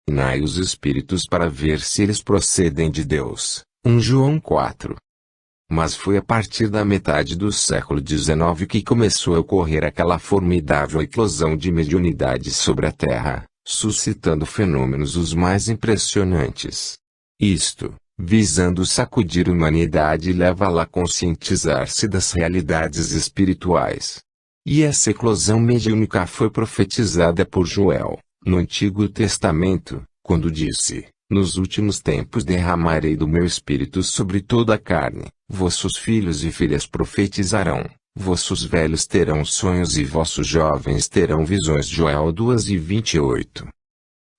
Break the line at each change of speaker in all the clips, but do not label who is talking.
Examinai os espíritos para ver se eles procedem de Deus. 1 João 4. Mas foi a partir da metade do século XIX que começou a ocorrer aquela formidável eclosão de mediunidade sobre a Terra, suscitando fenômenos os mais impressionantes. Isto, visando sacudir a humanidade e levá-la a conscientizar-se das realidades espirituais. E essa eclosão mediúnica foi profetizada por Joel, no Antigo Testamento, quando disse: nos últimos tempos derramarei do meu espírito sobre toda a carne, vossos filhos e filhas profetizarão, vossos velhos terão sonhos e vossos jovens terão visões. Joel 2:28.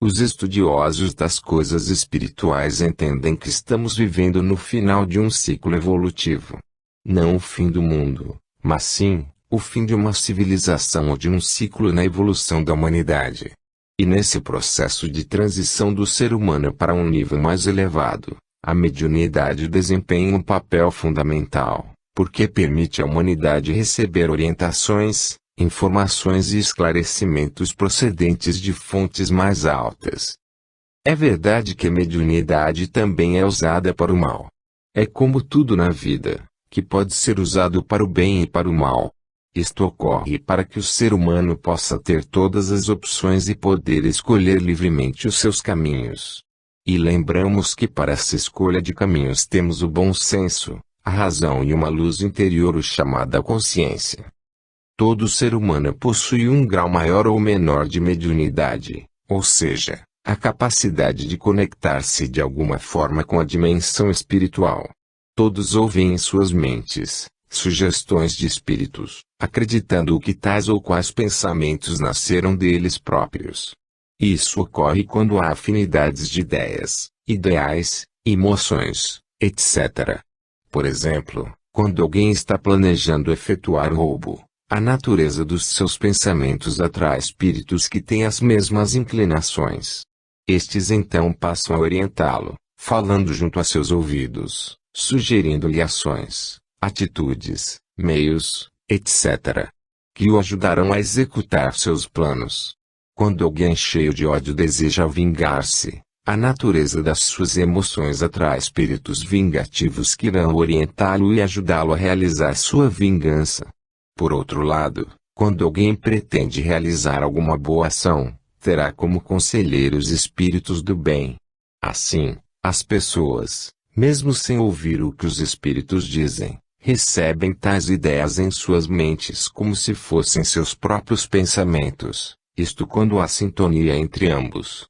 Os estudiosos das coisas espirituais entendem que estamos vivendo no final de um ciclo evolutivo. Não o fim do mundo, mas sim, o fim de uma civilização ou de um ciclo na evolução da humanidade. E nesse processo de transição do ser humano para um nível mais elevado, a mediunidade desempenha um papel fundamental, porque permite à humanidade receber orientações, informações e esclarecimentos procedentes de fontes mais altas. É verdade que a mediunidade também é usada para o mal. É como tudo na vida, que pode ser usado para o bem e para o mal. Isto ocorre para que o ser humano possa ter todas as opções e poder escolher livremente os seus caminhos. E lembramos que para essa escolha de caminhos temos o bom senso, a razão e uma luz interior chamada consciência. Todo ser humano possui um grau maior ou menor de mediunidade, ou seja, a capacidade de conectar-se de alguma forma com a dimensão espiritual. Todos ouvem em suas mentes sugestões de espíritos, acreditando que tais ou quais pensamentos nasceram deles próprios. Isso ocorre quando há afinidades de ideias, ideais, emoções, etc. Por exemplo, quando alguém está planejando efetuar roubo, a natureza dos seus pensamentos atrai espíritos que têm as mesmas inclinações. Estes então passam a orientá-lo, falando junto a seus ouvidos, sugerindo-lhe ações, atitudes, meios, etc., que o ajudarão a executar seus planos. Quando alguém cheio de ódio deseja vingar-se, a natureza das suas emoções atrai espíritos vingativos que irão orientá-lo e ajudá-lo a realizar sua vingança. Por outro lado, quando alguém pretende realizar alguma boa ação, terá como conselheiros espíritos do bem. Assim, as pessoas, mesmo sem ouvir o que os espíritos dizem, recebem tais ideias em suas mentes como se fossem seus próprios pensamentos, isto quando há sintonia entre ambos.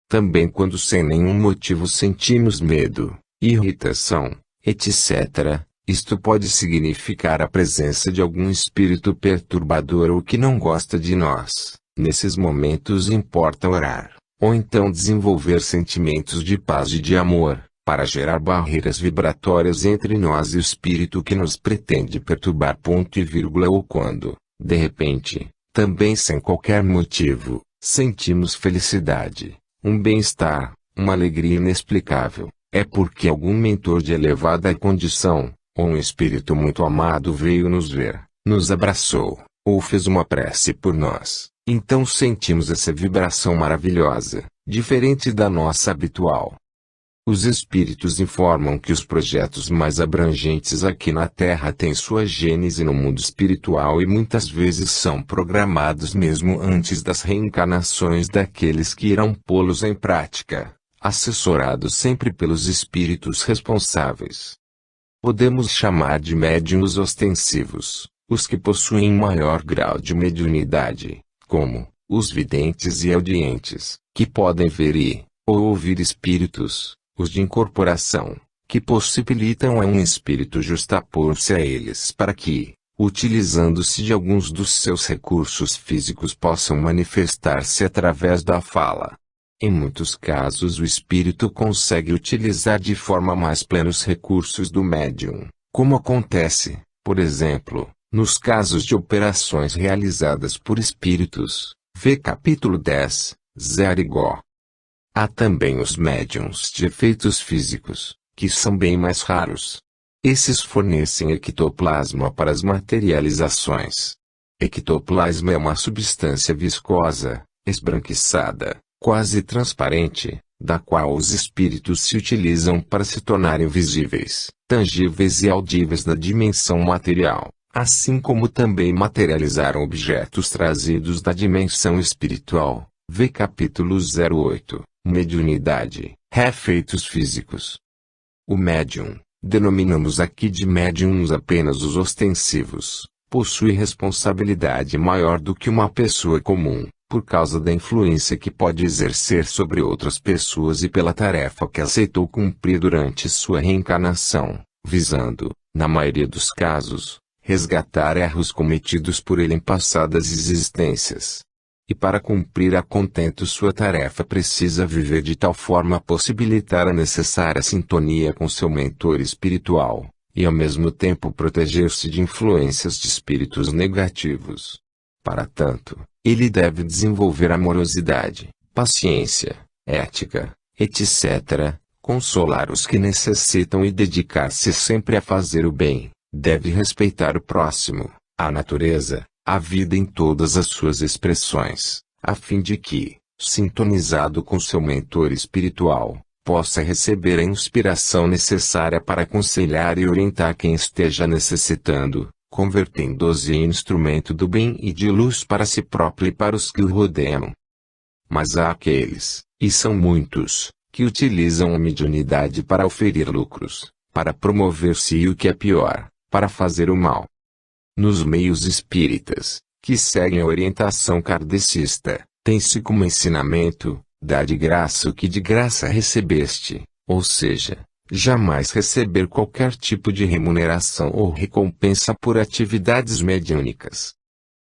Também quando sem nenhum motivo sentimos medo, irritação, etc., isto pode significar a presença de algum espírito perturbador ou que não gosta de nós. Nesses momentos importa orar, ou então desenvolver sentimentos de paz e de amor, para gerar barreiras vibratórias entre nós e o espírito que nos pretende perturbar. Ponto e vírgula. Ou quando, de repente, também sem qualquer motivo, sentimos felicidade, um bem-estar, uma alegria inexplicável, é porque algum mentor de elevada condição, ou um espírito muito amado veio nos ver, nos abraçou, ou fez uma prece por nós. Então sentimos essa vibração maravilhosa, diferente da nossa habitual. Os espíritos informam que os projetos mais abrangentes aqui na Terra têm sua gênese no mundo espiritual e muitas vezes são programados mesmo antes das reencarnações daqueles que irão pô-los em prática, assessorados sempre pelos espíritos responsáveis. Podemos chamar de médiuns ostensivos, os que possuem maior grau de mediunidade, como os videntes e audientes, que podem ver ou ouvir espíritos. Os de incorporação, que possibilitam a um espírito justapor-se a eles para que, utilizando-se de alguns dos seus recursos físicos, possam manifestar-se através da fala. Em muitos casos o espírito consegue utilizar de forma mais plena os recursos do médium, como acontece, por exemplo, nos casos de operações realizadas por espíritos. Vê capítulo 10, Zerigó. Há também os médiuns de efeitos físicos, que são bem mais raros. Esses fornecem ectoplasma para as materializações. Ectoplasma é uma substância viscosa, esbranquiçada, quase transparente, da qual os espíritos se utilizam para se tornarem visíveis, tangíveis e audíveis na dimensão material, assim como também materializaram objetos trazidos da dimensão espiritual. Vê capítulo 08, Mediunidade, Efeitos físicos. O médium, denominamos aqui de médiums apenas os ostensivos, possui responsabilidade maior do que uma pessoa comum, por causa da influência que pode exercer sobre outras pessoas e pela tarefa que aceitou cumprir durante sua reencarnação, visando, na maioria dos casos, resgatar erros cometidos por ele em passadas existências. E para cumprir a contento sua tarefa precisa viver de tal forma a possibilitar a necessária sintonia com seu mentor espiritual, e ao mesmo tempo proteger-se de influências de espíritos negativos. Para tanto, ele deve desenvolver amorosidade, paciência, ética, etc., consolar os que necessitam e dedicar-se sempre a fazer o bem, deve respeitar o próximo, a natureza, a vida em todas as suas expressões, a fim de que, sintonizado com seu mentor espiritual, possa receber a inspiração necessária para aconselhar e orientar quem esteja necessitando, convertendo-os em instrumento do bem e de luz para si próprio e para os que o rodeiam. Mas há aqueles, e são muitos, que utilizam a mediunidade para oferir lucros, para promover-se e o que é pior, para fazer o mal. Nos meios espíritas, que seguem a orientação kardecista, tem-se como ensinamento, dá de graça o que de graça recebeste, ou seja, jamais receber qualquer tipo de remuneração ou recompensa por atividades mediúnicas.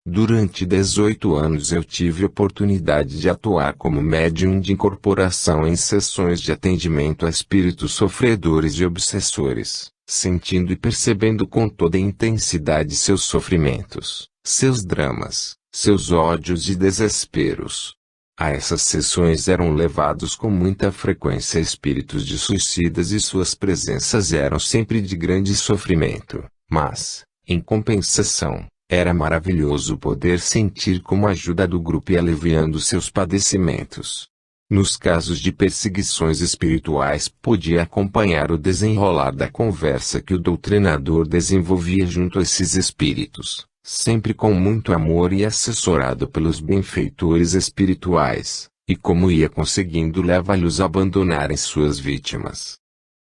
Durante 18 anos eu tive oportunidade de atuar como médium de incorporação em sessões de atendimento a espíritos sofredores e obsessores, sentindo e percebendo com toda a intensidade seus sofrimentos, seus dramas, seus ódios e desesperos. A essas sessões eram levados com muita frequência espíritos de suicidas e suas presenças eram sempre de grande sofrimento, mas, em compensação, era maravilhoso poder sentir como a ajuda do grupo e aliviando seus padecimentos. Nos casos de perseguições espirituais podia acompanhar o desenrolar da conversa que o doutrinador desenvolvia junto a esses espíritos, sempre com muito amor e assessorado pelos benfeitores espirituais, e como ia conseguindo levá-los a abandonarem suas vítimas.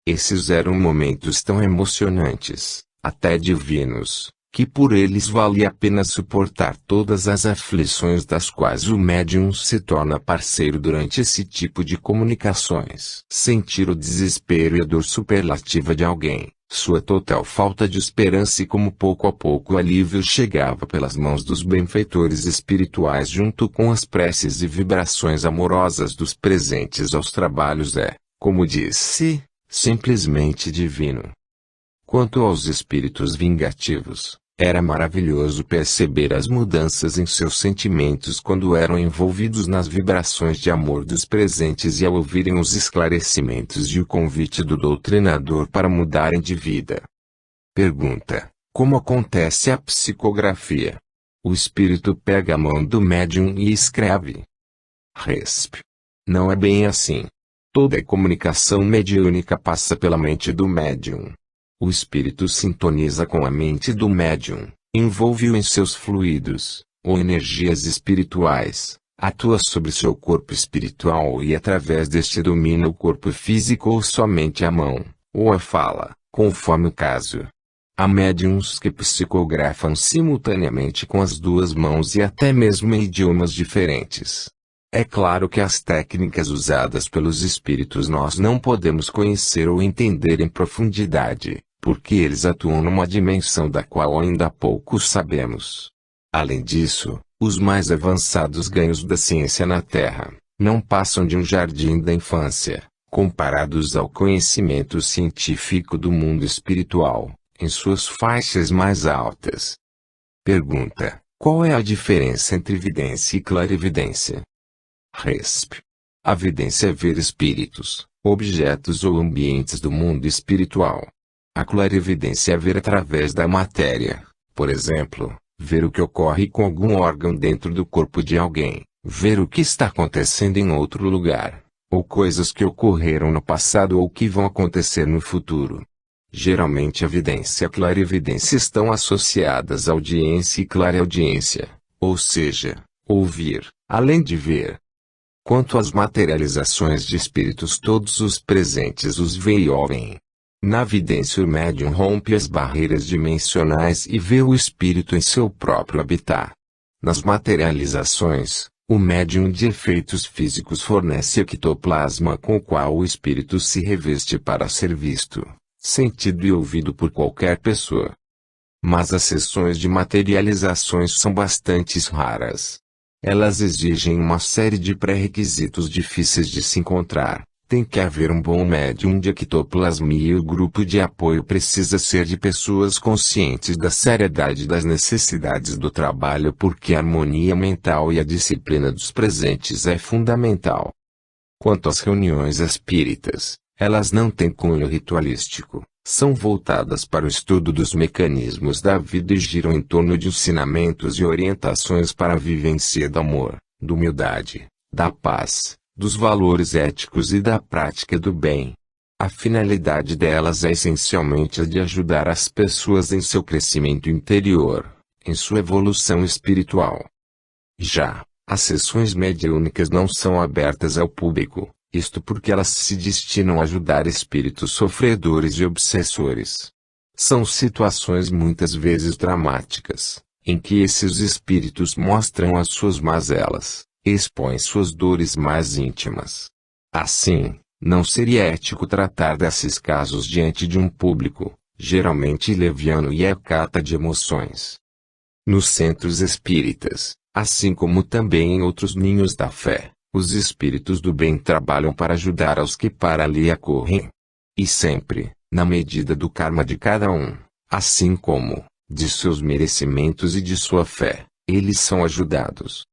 Esses eram momentos tão emocionantes, até divinos, que por eles valia a pena suportar todas as aflições das quais o médium se torna parceiro durante esse tipo de comunicações. Sentir o desespero e a dor superlativa de alguém, sua total falta de esperança e como pouco a pouco o alívio chegava pelas mãos dos benfeitores espirituais junto com as preces e vibrações amorosas dos presentes aos trabalhos é, como disse, simplesmente divino. Quanto aos espíritos vingativos, era maravilhoso perceber as mudanças em seus sentimentos quando eram envolvidos nas vibrações de amor dos presentes e ao ouvirem os esclarecimentos e o convite do doutrinador para mudarem de vida. Pergunta: como acontece a psicografia? O espírito pega a mão do médium e escreve. Resp. Não é bem assim. Toda a comunicação mediúnica passa pela mente do médium. O espírito sintoniza com a mente do médium, envolve-o em seus fluidos, ou energias espirituais, atua sobre seu corpo espiritual e através deste domina o corpo físico ou somente a mão, ou a fala, conforme o caso. Há médiums que psicografam simultaneamente com as duas mãos e até mesmo em idiomas diferentes. É claro que as técnicas usadas pelos espíritos nós não podemos conhecer ou entender em profundidade, porque eles atuam numa dimensão da qual ainda pouco sabemos. Além disso, os mais avançados ganhos da ciência na Terra, não passam de um jardim da infância, comparados ao conhecimento científico do mundo espiritual, em suas faixas mais altas. Pergunta: qual é a diferença entre vidência e clarividência? Resp. A vidência é ver espíritos, objetos ou ambientes do mundo espiritual. A clarividência é ver através da matéria, por exemplo, ver o que ocorre com algum órgão dentro do corpo de alguém, ver o que está acontecendo em outro lugar, ou coisas que ocorreram no passado ou que vão acontecer no futuro. Geralmente a evidência e a clarividência estão associadas à audiência e clareaudiência, ou seja, ouvir, além de ver. Quanto às materializações de espíritos, todos os presentes os veem e ouvem. Na vidência o médium rompe as barreiras dimensionais e vê o espírito em seu próprio habitat. Nas materializações, o médium de efeitos físicos fornece ectoplasma com o qual o espírito se reveste para ser visto, sentido e ouvido por qualquer pessoa. Mas as sessões de materializações são bastante raras. Elas exigem uma série de pré-requisitos difíceis de se encontrar. Tem que haver um bom médium de ectoplasmia e o grupo de apoio precisa ser de pessoas conscientes da seriedade das necessidades do trabalho, porque a harmonia mental e a disciplina dos presentes é fundamental. Quanto às reuniões espíritas, elas não têm cunho ritualístico, são voltadas para o estudo dos mecanismos da vida e giram em torno de ensinamentos e orientações para a vivência do amor, da humildade, da paz, dos valores éticos e da prática do bem. A finalidade delas é essencialmente a de ajudar as pessoas em seu crescimento interior, em sua evolução espiritual. Já, as sessões mediúnicas não são abertas ao público, isto porque elas se destinam a ajudar espíritos sofredores e obsessores. São situações muitas vezes dramáticas, em que esses espíritos mostram as suas mazelas, expõe suas dores mais íntimas. Assim, não seria ético tratar desses casos diante de um público, geralmente leviano e ecata de emoções. Nos centros espíritas, assim como também em outros ninhos da fé, os espíritos do bem trabalham para ajudar aos que para ali acorrem. E sempre, na medida do karma de cada um, assim como, de seus merecimentos e de sua fé, eles são ajudados.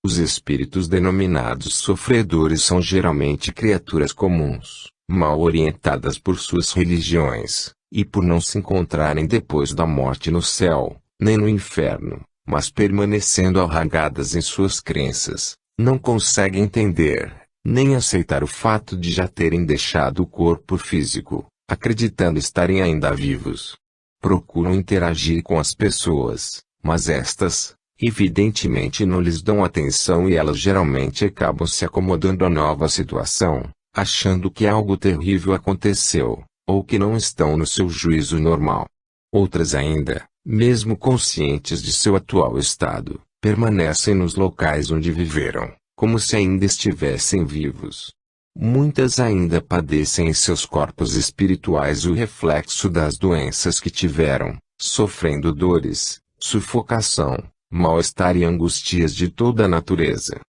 Os espíritos denominados sofredores são geralmente criaturas comuns, mal orientadas por suas religiões, e por não se encontrarem depois da morte no céu, nem no inferno, mas permanecendo arraigadas em suas crenças, não conseguem entender, nem aceitar o fato de já terem deixado o corpo físico, acreditando estarem ainda vivos. Procuram interagir com as pessoas, mas estas, evidentemente não lhes dão atenção e elas geralmente acabam se acomodando à nova situação, achando que algo terrível aconteceu, ou que não estão no seu juízo normal. Outras ainda, mesmo conscientes de seu atual estado, permanecem nos locais onde viveram, como se ainda estivessem vivos. Muitas ainda padecem em seus corpos espirituais o reflexo das doenças que tiveram, sofrendo dores, sufocação, mal-estar e angustias de toda a natureza.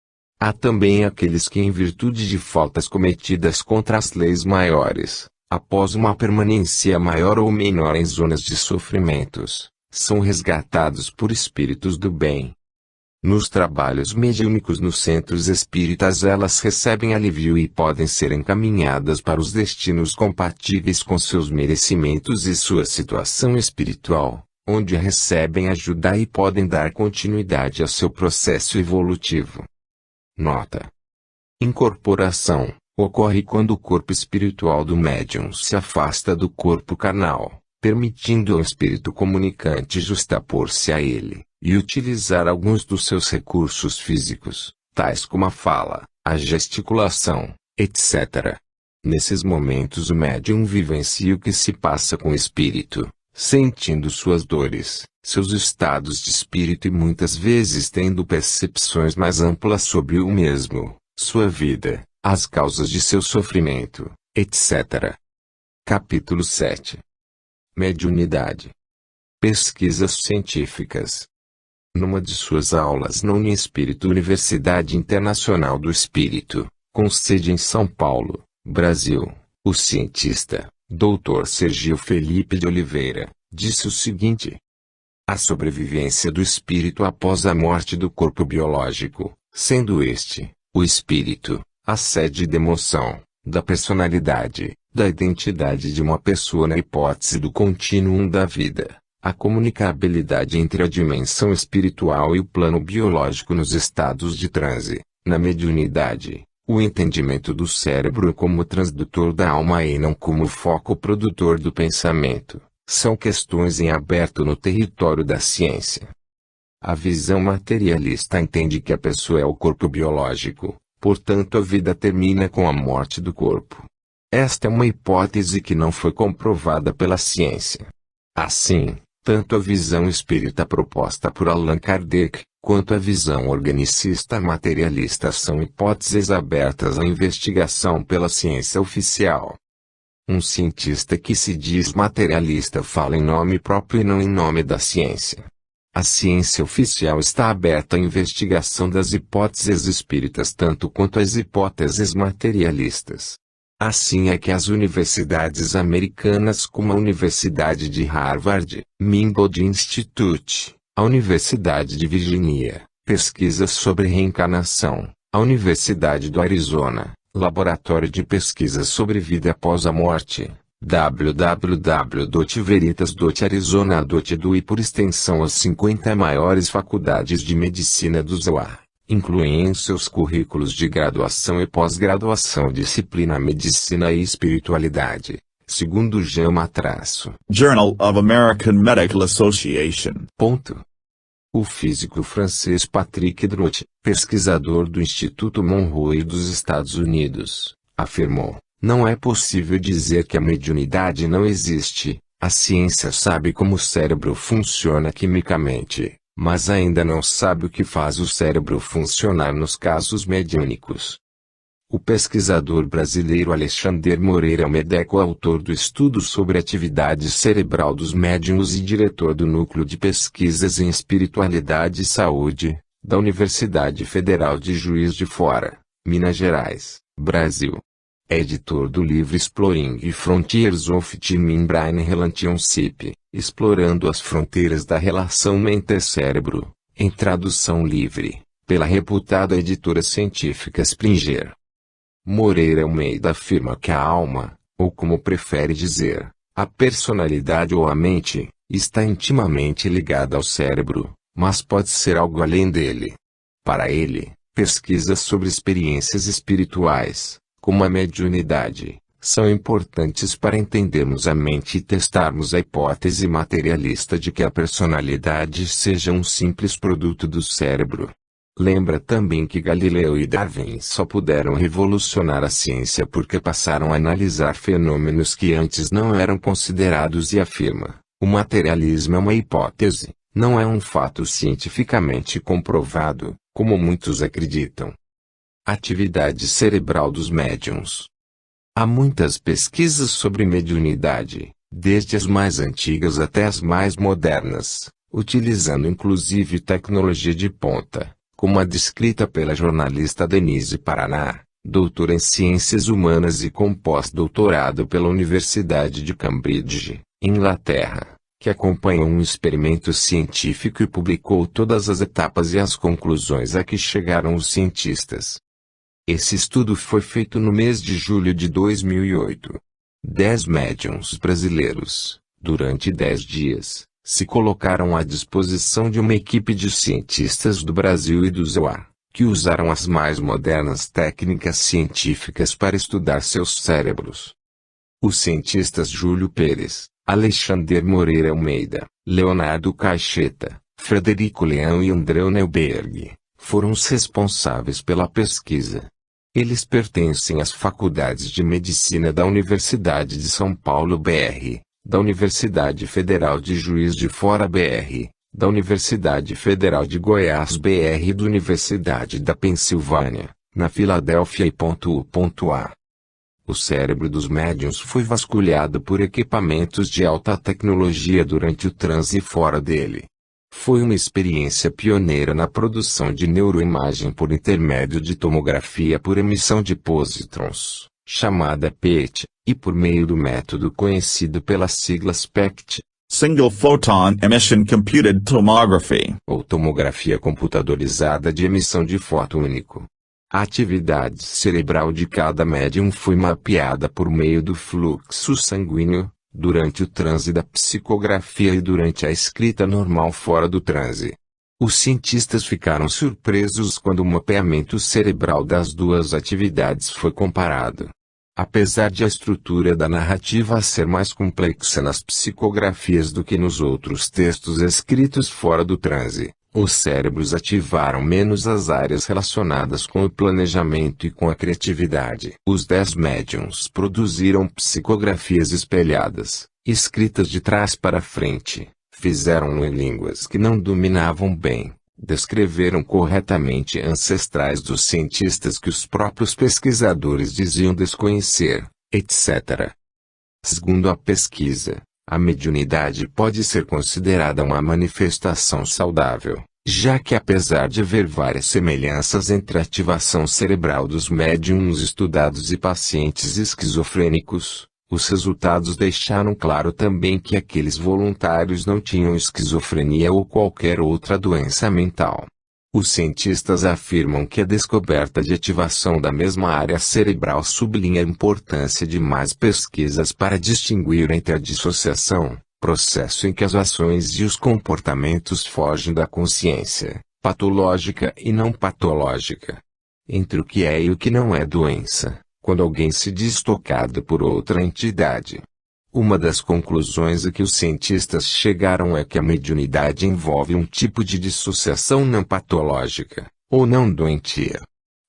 Há também aqueles que, em virtude de faltas cometidas contra as leis maiores, após uma permanência maior ou menor em zonas de sofrimentos, são resgatados por espíritos do bem. Nos trabalhos mediúnicos nos centros espíritas elas recebem alívio e podem ser encaminhadas para os destinos compatíveis com seus merecimentos e sua situação espiritual, onde recebem ajuda e podem dar continuidade ao seu processo evolutivo. Nota: incorporação ocorre quando o corpo espiritual do médium se afasta do corpo carnal, permitindo ao espírito comunicante justapor-se a ele, e utilizar alguns dos seus recursos físicos, tais como a fala, a gesticulação, etc. Nesses momentos o médium vivencia o que se passa com o espírito, sentindo suas dores, seus estados de espírito e muitas vezes tendo percepções mais amplas sobre o mesmo, sua vida, as causas de seu sofrimento, etc. Capítulo 7. Mediunidade. Pesquisas científicas. Numa de suas aulas na Uniespírito Universidade Internacional do Espírito, com sede em São Paulo, Brasil, o cientista, Dr. Sergio Felipe de Oliveira, disse o seguinte: a sobrevivência do espírito após a morte do corpo biológico, sendo este, o espírito, a sede de emoção, da personalidade, da identidade de uma pessoa na hipótese do contínuo da vida, A comunicabilidade entre a dimensão espiritual e o plano biológico nos estados de transe, na mediunidade, o entendimento do cérebro como transdutor da alma e não como foco produtor do pensamento, são questões em aberto no território da ciência. A visão materialista entende que a pessoa é o corpo biológico, portanto a vida termina com a morte do corpo. Esta é uma hipótese que não foi comprovada pela ciência. Assim, tanto a visão espírita proposta por Allan Kardec, quanto a visão organicista materialista são hipóteses abertas à investigação pela ciência oficial. Um cientista que se diz materialista fala em nome próprio e não em nome da ciência. A ciência oficial está aberta à investigação das hipóteses espíritas tanto quanto as hipóteses materialistas. Assim é que as universidades americanas como a Universidade de Harvard, Mingled Institute, a Universidade de Virgínia, pesquisas sobre reencarnação, a Universidade do Arizona, Laboratório de Pesquisas sobre Vida após a Morte, www.veritas.arizona.edu e por extensão as 50 maiores faculdades de medicina do ZOA. Incluem em seus currículos de graduação e pós-graduação disciplina Medicina e Espiritualidade, segundo JAMA-Journal
of American Medical Association.
O físico francês Patrick Druot, pesquisador do Instituto Monroe dos Estados Unidos, afirmou: não é possível dizer que a mediunidade não existe. A ciência sabe como o cérebro funciona quimicamente, mas ainda não sabe o que faz o cérebro funcionar nos casos mediúnicos. O pesquisador brasileiro Alexandre Moreira Medeco, autor do estudo sobre a atividade cerebral dos médiuns e diretor do Núcleo de Pesquisas em Espiritualidade e Saúde, da Universidade Federal de Juiz de Fora, Minas Gerais, Brasil. É editor do livro Exploring Frontiers of Time-Brain Relationship, Explorando as Fronteiras da Relação Mente-Cérebro, em tradução livre, pela reputada editora científica Springer. Moreira Almeida afirma que a alma, ou como prefere dizer, a personalidade ou a mente, está intimamente ligada ao cérebro, mas pode ser algo além dele. Para ele, pesquisas sobre experiências espirituais, como a mediunidade, são importantes para entendermos a mente e testarmos a hipótese materialista de que a personalidade seja um simples produto do cérebro. Lembra também que Galileu e Darwin só puderam revolucionar a ciência porque passaram a analisar fenômenos que antes não eram considerados e afirma: o materialismo é uma hipótese, não é um fato cientificamente comprovado, como muitos acreditam. Atividade cerebral dos médiuns. Há muitas pesquisas sobre mediunidade, desde as mais antigas até as mais modernas, utilizando inclusive tecnologia de ponta, como a descrita pela jornalista Denise Paraná, doutora em Ciências Humanas e com pós-doutorado pela Universidade de Cambridge, Inglaterra, que acompanhou um experimento científico e publicou todas as etapas e as conclusões a que chegaram os cientistas. Esse estudo foi feito no mês de julho de 2008. 10 médiuns brasileiros, durante 10 dias, se colocaram à disposição de uma equipe de cientistas do Brasil e do ZOA, que usaram as mais modernas técnicas científicas para estudar seus cérebros. Os cientistas Júlio Pérez, Alexandre Moreira Almeida, Leonardo Caixeta, Frederico Leão e André Neuberg, foram os responsáveis pela pesquisa. Eles pertencem às faculdades de Medicina da Universidade de São Paulo BR, da Universidade Federal de Juiz de Fora BR, da Universidade Federal de Goiás BR e da Universidade da Pensilvânia, na Filadélfia e.U.A. O cérebro dos médiuns foi vasculhado por equipamentos de alta tecnologia durante o transe fora dele. Foi uma experiência pioneira na produção de neuroimagem por intermédio de tomografia por emissão de positrons, chamada PET, e por meio do método conhecido pelas siglas PECT,
Single Photon Emission Computed Tomography,
ou tomografia computadorizada de emissão de fóton único. A atividade cerebral de cada médium foi mapeada por meio do fluxo sanguíneo, durante o transe da psicografia e durante a escrita normal fora do transe. Os cientistas ficaram surpresos quando o mapeamento cerebral das duas atividades foi comparado. Apesar de a estrutura da narrativa ser mais complexa nas psicografias do que nos outros textos escritos fora do transe, os cérebros ativaram menos as áreas relacionadas com o planejamento e com a criatividade. Os 10 médiuns produziram psicografias espelhadas, escritas de trás para frente, fizeram-no em línguas que não dominavam bem, descreveram corretamente ancestrais dos cientistas que os próprios pesquisadores diziam desconhecer, etc. Segundo a pesquisa, a mediunidade pode ser considerada uma manifestação saudável, já que apesar de haver várias semelhanças entre a ativação cerebral dos médiums estudados e pacientes esquizofrênicos, os resultados deixaram claro também que aqueles voluntários não tinham esquizofrenia ou qualquer outra doença mental. Os cientistas afirmam que a descoberta de ativação da mesma área cerebral sublinha a importância de mais pesquisas para distinguir entre a dissociação, processo em que as ações e os comportamentos fogem da consciência, patológica e não patológica, entre o que é e o que não é doença, quando alguém se diz tocado por outra entidade. Uma das conclusões a que os cientistas chegaram é que a mediunidade envolve um tipo de dissociação não patológica, ou não doentia.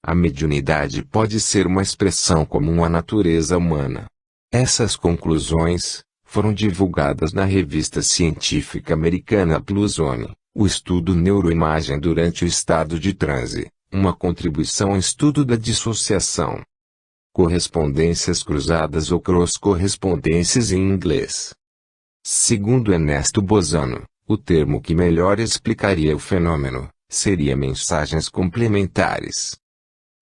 A mediunidade pode ser uma expressão comum à natureza humana. Essas conclusões foram divulgadas na revista científica americana PLOS ONE, o estudo Neuroimagem durante o estado de transe, uma contribuição ao estudo da dissociação. Correspondências cruzadas ou cross-correspondências em inglês. Segundo Ernesto Bozano, o termo que melhor explicaria o fenômeno seria mensagens complementares.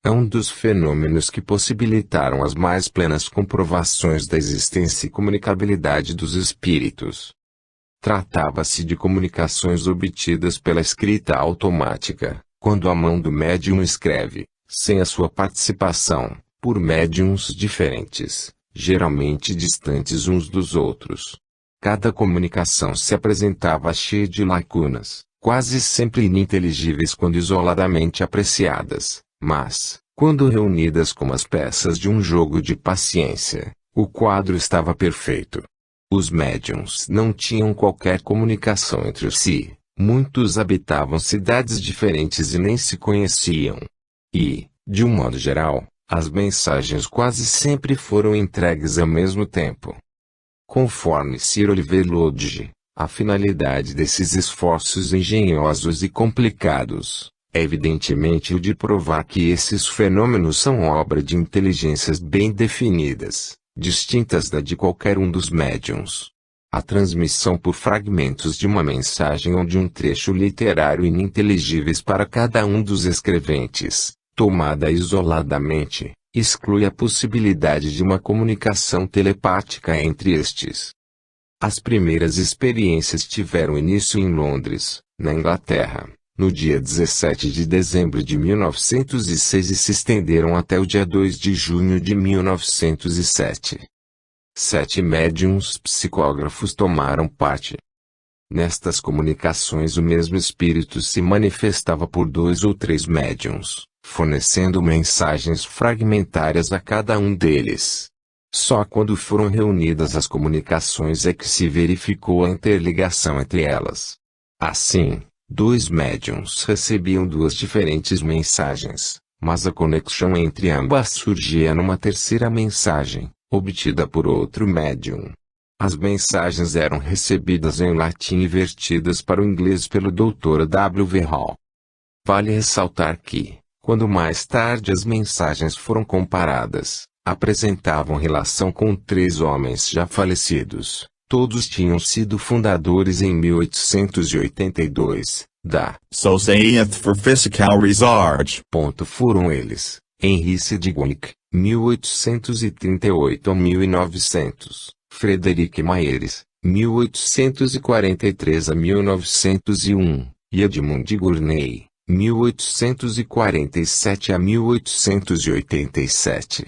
É um dos fenômenos que possibilitaram as mais plenas comprovações da existência e comunicabilidade dos espíritos. Tratava-se de comunicações obtidas pela escrita automática, quando a mão do médium escreve, sem a sua participação, por médiums diferentes, geralmente distantes uns dos outros. Cada comunicação se apresentava cheia de lacunas, quase sempre ininteligíveis quando isoladamente apreciadas, mas, quando reunidas como as peças de um jogo de paciência, o quadro estava perfeito. Os médiums não tinham qualquer comunicação entre si, muitos habitavam cidades diferentes e nem se conheciam. E, de um modo geral, as mensagens quase sempre foram entregues ao mesmo tempo. Conforme Sir Oliver Lodge, a finalidade desses esforços engenhosos e complicados, é evidentemente o de provar que esses fenômenos são obra de inteligências bem definidas, distintas da de qualquer um dos médiuns. A transmissão por fragmentos de uma mensagem ou de um trecho literário ininteligíveis para cada um dos escreventes, tomada isoladamente, exclui a possibilidade de uma comunicação telepática entre estes. As primeiras experiências tiveram início em Londres, na Inglaterra, no dia 17 de dezembro de 1906 e se estenderam até o dia 2 de junho de 1907. 7 médiuns psicógrafos tomaram parte. Nestas comunicações o mesmo espírito se manifestava por 2 ou 3 médiuns, fornecendo mensagens fragmentárias a cada um deles. Só quando foram reunidas as comunicações é que se verificou a interligação entre elas. Assim, 2 médiuns recebiam 2 diferentes mensagens, mas a conexão entre ambas surgia numa terceira mensagem, obtida por outro médium. As mensagens eram recebidas em latim e vertidas para o inglês pelo Dr. W. V. Hall. Vale ressaltar que, quando mais tarde as mensagens foram comparadas, apresentavam relação com 3 homens já falecidos. Todos tinham sido fundadores em 1882, da
So saith for Physical Research.
Foram eles, Henry Sidgwick, 1838 a 1900, Frederick Myers, 1843 a 1901, e Edmund Gurney, 1847 a 1887.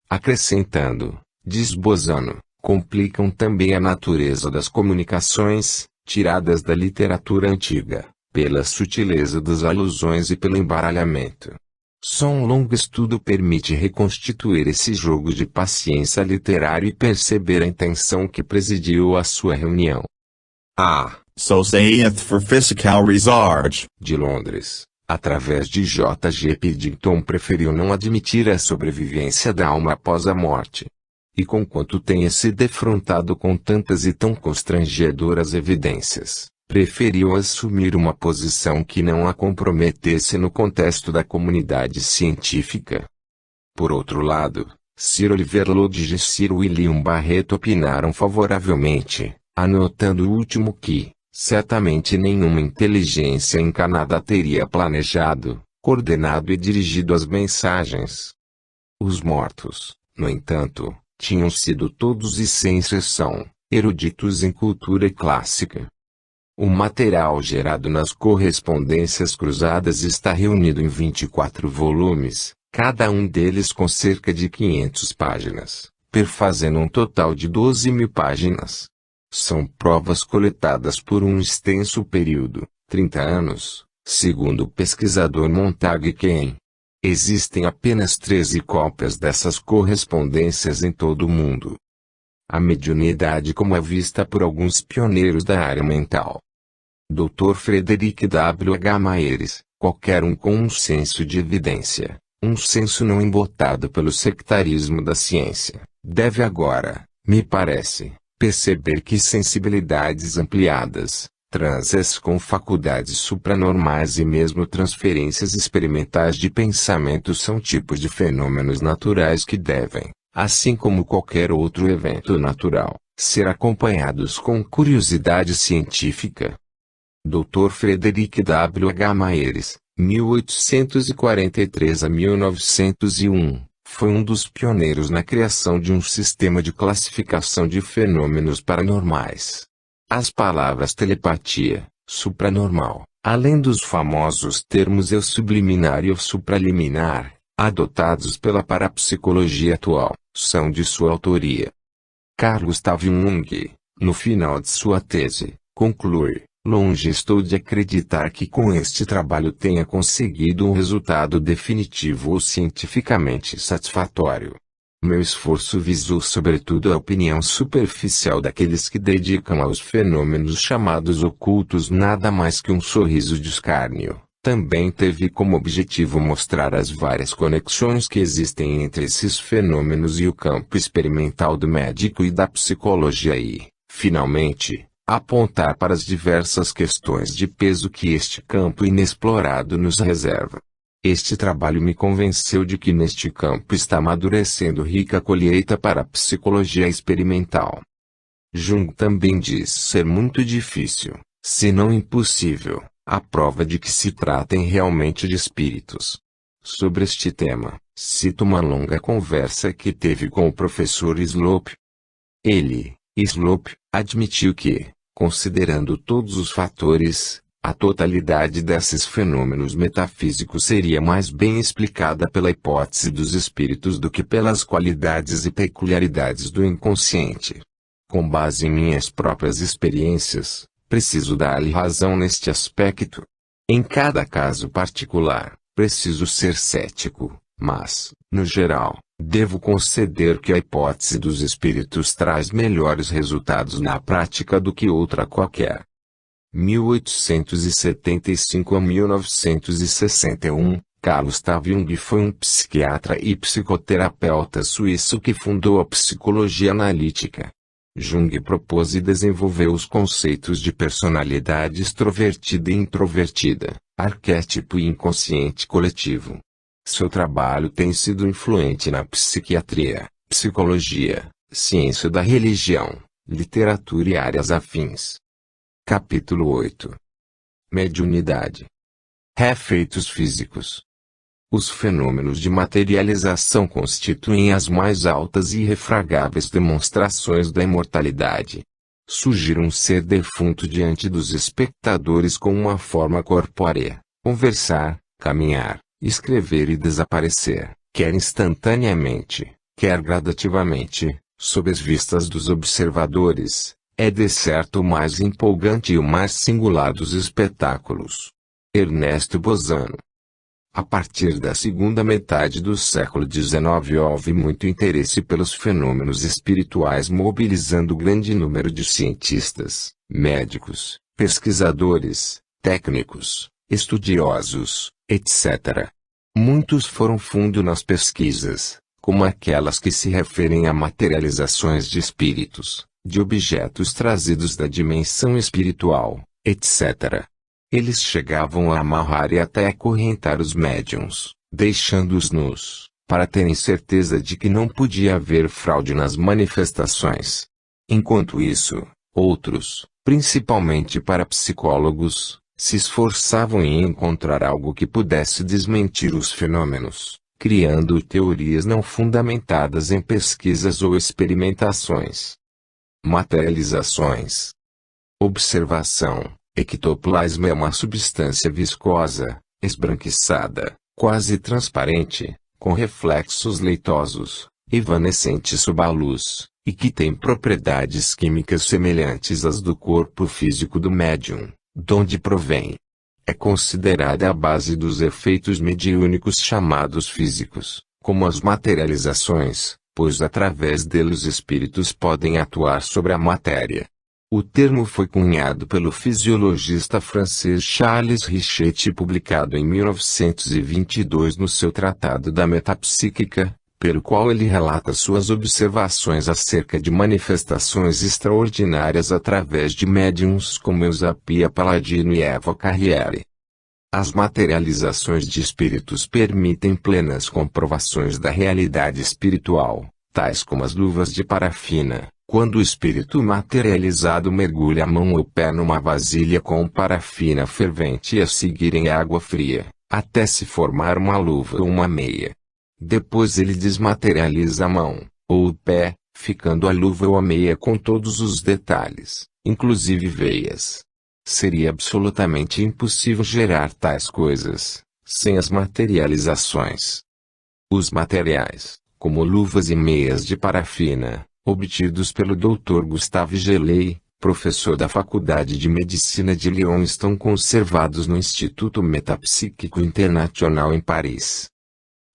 Acrescentando, diz Bozano, complicam também a natureza das comunicações, tiradas da literatura antiga, pela sutileza das alusões e pelo embaralhamento. Só um longo estudo permite reconstituir esse jogo de paciência literário e perceber a intenção que presidiu a sua reunião.
So saith for physical research.
De Londres, através de J. G. Piddington, preferiu não admitir a sobrevivência da alma após a morte. E conquanto tenha se defrontado com tantas e tão constrangedoras evidências, preferiu assumir uma posição que não a comprometesse no contexto da comunidade científica. Por outro lado, Sir Oliver Lodge e Sir William Barrett opinaram favoravelmente, anotando o último que, certamente nenhuma inteligência encanada teria planejado, coordenado e dirigido as mensagens. Os mortos, no entanto, tinham sido todos e sem exceção, eruditos em cultura clássica. O material gerado nas correspondências cruzadas está reunido em 24 volumes, cada um deles com cerca de 500 páginas, perfazendo um total de 12.000 páginas. São provas coletadas por um extenso período, 30 anos, segundo o pesquisador Montague Kane. Existem apenas 13 cópias dessas correspondências em todo o mundo. A mediunidade como é vista por alguns pioneiros da área mental. Dr. Frederick W. H. Myers, qualquer um com um senso de evidência, um senso não embotado pelo sectarismo da ciência, deve agora, me parece, perceber que sensibilidades ampliadas, transes com faculdades supranormais e mesmo transferências experimentais de pensamento são tipos de fenômenos naturais que devem, assim como qualquer outro evento natural, ser acompanhados com curiosidade científica. Dr. Frederick W. H. Myers, 1843 a 1901, foi um dos pioneiros na criação de um sistema de classificação de fenômenos paranormais. As palavras telepatia, supranormal, além dos famosos termos eu subliminar e eu supraliminar, adotados pela parapsicologia atual, são de sua autoria. Carl Gustav Jung, no final de sua tese, conclui: longe estou de acreditar que com este trabalho tenha conseguido um resultado definitivo ou cientificamente satisfatório. Meu esforço visou sobretudo a opinião superficial daqueles que dedicam aos fenômenos chamados ocultos nada mais que um sorriso de escárnio. Também teve como objetivo mostrar as várias conexões que existem entre esses fenômenos e o campo experimental do médico e da psicologia e, finalmente, apontar para as diversas questões de peso que este campo inexplorado nos reserva. Este trabalho me convenceu de que neste campo está amadurecendo rica colheita para a psicologia experimental. Jung também diz ser muito difícil, se não impossível, a prova de que se tratem realmente de espíritos. Sobre este tema, cito uma longa conversa que teve com o professor Slope. Ele, Slope, admitiu que, considerando todos os fatores, a totalidade desses fenômenos metafísicos seria mais bem explicada pela hipótese dos espíritos do que pelas qualidades e peculiaridades do inconsciente. Com base em minhas próprias experiências, preciso dar-lhe razão neste aspecto. Em cada caso particular, preciso ser cético, mas, no geral, devo conceder que a hipótese dos espíritos traz melhores resultados na prática do que outra qualquer. 1875 a 1961, Carl Gustav Jung foi um psiquiatra e psicoterapeuta suíço que fundou a psicologia analítica. Jung propôs e desenvolveu os conceitos de personalidade extrovertida e introvertida, arquétipo e inconsciente coletivo. Seu trabalho tem sido influente na psiquiatria, psicologia, ciência da religião, literatura e áreas afins. Capítulo 8. Mediunidade. Efeitos físicos. Os fenômenos de materialização constituem as mais altas e irrefragáveis demonstrações da imortalidade. Surgir um ser defunto diante dos espectadores com uma forma corpórea, conversar, caminhar, escrever e desaparecer, quer instantaneamente, quer gradativamente, sob as vistas dos observadores, é de certo o mais empolgante e o mais singular dos espetáculos. Ernesto Bozano. A partir da segunda metade do século XIX houve muito interesse pelos fenômenos espirituais, mobilizando grande número de cientistas, médicos, pesquisadores, técnicos, estudiosos, etc. Muitos foram fundo nas pesquisas, como aquelas que se referem a materializações de espíritos, de objetos trazidos da dimensão espiritual, etc. Eles chegavam a amarrar e até acorrentar os médiuns, deixando-os nus, para terem certeza de que não podia haver fraude nas manifestações. Enquanto isso, outros, principalmente parapsicólogos, se esforçavam em encontrar algo que pudesse desmentir os fenômenos, criando teorias não fundamentadas em pesquisas ou experimentações. Materializações. Observação. Ectoplasma é uma substância viscosa, esbranquiçada, quase transparente, com reflexos leitosos, evanescente sob a luz, e que tem propriedades químicas semelhantes às do corpo físico do médium, donde provém. É considerada a base dos efeitos mediúnicos chamados físicos, como as materializações, pois através deles os espíritos podem atuar sobre a matéria. O termo foi cunhado pelo fisiologista francês Charles Richet e publicado em 1922 no seu Tratado da Metapsíquica, pelo qual ele relata suas observações acerca de manifestações extraordinárias através de médiuns como Eusapia Palladino e Eva Carriere. As materializações de espíritos permitem plenas comprovações da realidade espiritual, tais como as luvas de parafina. Quando o espírito materializado mergulha a mão ou o pé numa vasilha com parafina fervente e a seguir em água fria, até se formar uma luva ou uma meia. Depois ele desmaterializa a mão, ou o pé, ficando a luva ou a meia com todos os detalhes, inclusive veias. Seria absolutamente impossível gerar tais coisas, sem as materializações. Os materiais, como luvas e meias de parafina, obtidos pelo Dr. Gustave Gelei, professor da Faculdade de Medicina de Lyon, estão conservados no Instituto Metapsíquico Internacional em Paris.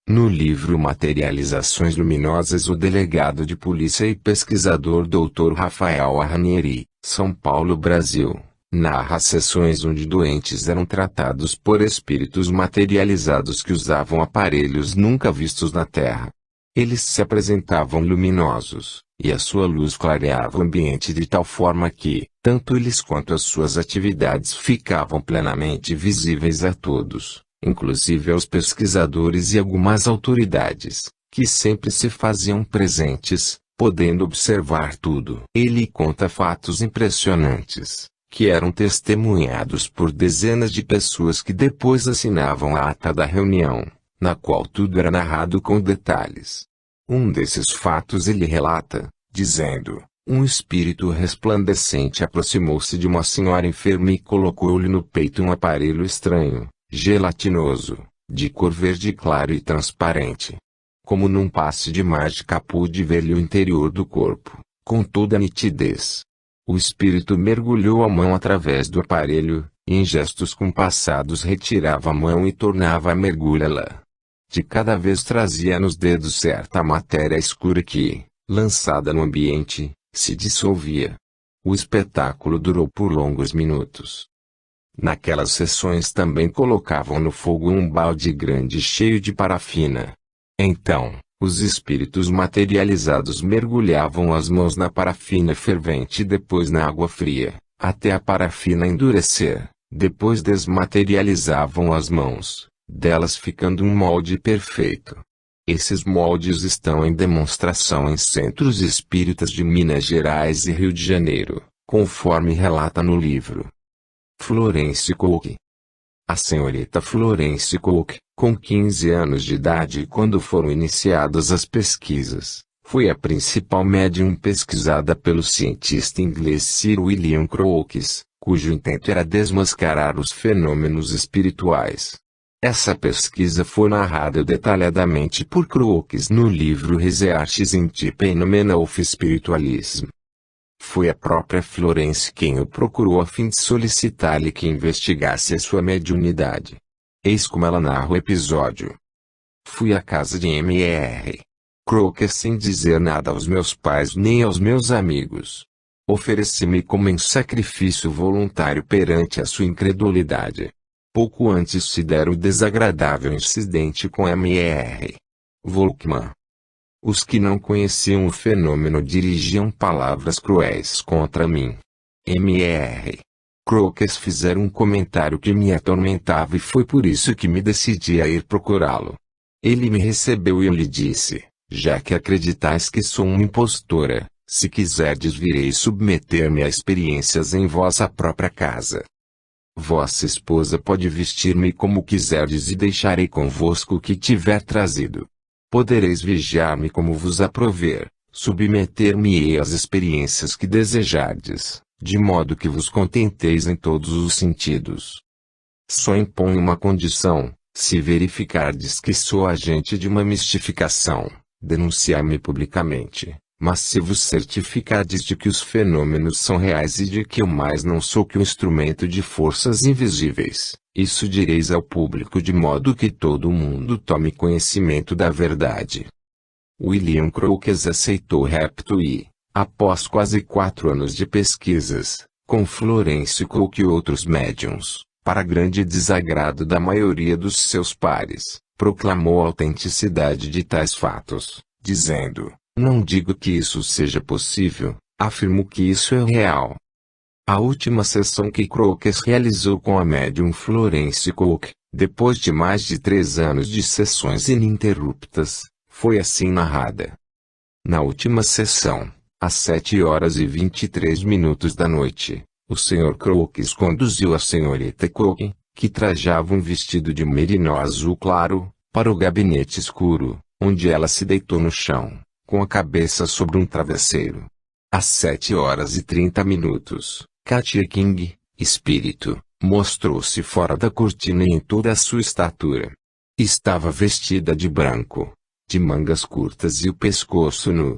No livro Materializações Luminosas, o delegado de polícia e pesquisador Dr. Rafael Arranieri, São Paulo, Brasil, narra sessões onde doentes eram tratados por espíritos materializados que usavam aparelhos nunca vistos na Terra. Eles se apresentavam luminosos, e a sua luz clareava o ambiente de tal forma que, tanto eles quanto as suas atividades ficavam plenamente visíveis a todos, inclusive aos pesquisadores e algumas autoridades, que sempre se faziam presentes, podendo observar tudo. Ele conta fatos impressionantes, que eram testemunhados por dezenas de pessoas que depois assinavam a ata da reunião, na qual tudo era narrado com detalhes. Um desses fatos ele relata, dizendo: um espírito resplandecente aproximou-se de uma senhora enferma e colocou-lhe no peito um aparelho estranho, gelatinoso, de cor verde claro e transparente. Como num passe de mágica pude ver-lhe o interior do corpo, com toda a nitidez. O espírito mergulhou a mão através do aparelho, e em gestos compassados retirava a mão e tornava a mergulhá-la. De cada vez trazia nos dedos certa matéria escura que, lançada no ambiente, se dissolvia. O espetáculo durou por longos minutos. Naquelas sessões também colocavam no fogo um balde grande cheio de parafina. Então, os espíritos materializados mergulhavam as mãos na parafina fervente e depois na água fria, até a parafina endurecer. Depois desmaterializavam as mãos, delas ficando um molde perfeito. Esses moldes estão em demonstração em centros espíritas de Minas Gerais e Rio de Janeiro, conforme relata no livro. Florence Cook. A senhorita Florence Cook, com 15 anos de idade quando foram iniciadas as pesquisas, foi a principal médium pesquisada pelo cientista inglês Sir William Crookes, cujo intento era desmascarar os fenômenos espirituais. Essa pesquisa foi narrada detalhadamente por Crookes no livro Researches into Phenomena of Spiritualism. Foi a própria Florence quem o procurou a fim de solicitar-lhe que investigasse a sua mediunidade. Eis como ela narra o episódio. Fui à casa de Mr. Crookes sem dizer nada aos meus pais nem aos meus amigos. Ofereci-me como em sacrifício voluntário perante a sua incredulidade. Pouco antes se dera o desagradável incidente com Mr. Volkmann. Os que não conheciam o fenômeno dirigiam palavras cruéis contra mim. Mr. Crookes fizeram um comentário que me atormentava e foi por isso que me decidi a ir procurá-lo. Ele me recebeu e eu lhe disse, já que acreditais que sou uma impostora, se quiserdes virei submeter-me a experiências em vossa própria casa. Vossa esposa pode vestir-me como quiserdes e deixarei convosco o que tiver trazido. Podereis vigiar-me como vos aprover, submeter-me-ei às experiências que desejardes, de modo que vos contenteis em todos os sentidos. Só imponho uma condição, se verificardes que sou agente de uma mistificação, denunciai-me publicamente, mas se vos certificardes de que os fenômenos são reais e de que eu mais não sou que um instrumento de forças invisíveis, isso direis ao público de modo que todo mundo tome conhecimento da verdade. William Crookes aceitou o repto e, após quase 4 anos de pesquisas, com Florence Cook e outros médiuns, para grande desagrado da maioria dos seus pares, proclamou a autenticidade de tais fatos, dizendo, não digo que isso seja possível, afirmo que isso é real. A última sessão que Crookes realizou com a médium Florence Cook, depois de mais de 3 anos de sessões ininterruptas, foi assim narrada. Na última sessão, às 7h23 da noite, o Sr. Crookes conduziu a senhorita Cook, que trajava um vestido de merino azul claro, para o gabinete escuro, onde ela se deitou no chão, com a cabeça sobre um travesseiro. Às 7h30, Katia King, espírito, mostrou-se fora da cortina em toda a sua estatura. Estava vestida de branco, de mangas curtas e o pescoço nu.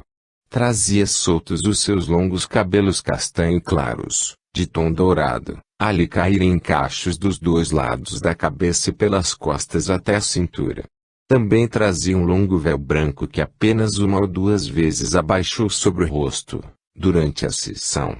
Trazia soltos os seus longos cabelos castanho claros, de tom dourado, a lhe caírem em cachos dos 2 lados da cabeça e pelas costas até a cintura. Também trazia um longo véu branco que apenas 1 ou 2 vezes abaixou sobre o rosto, durante a sessão.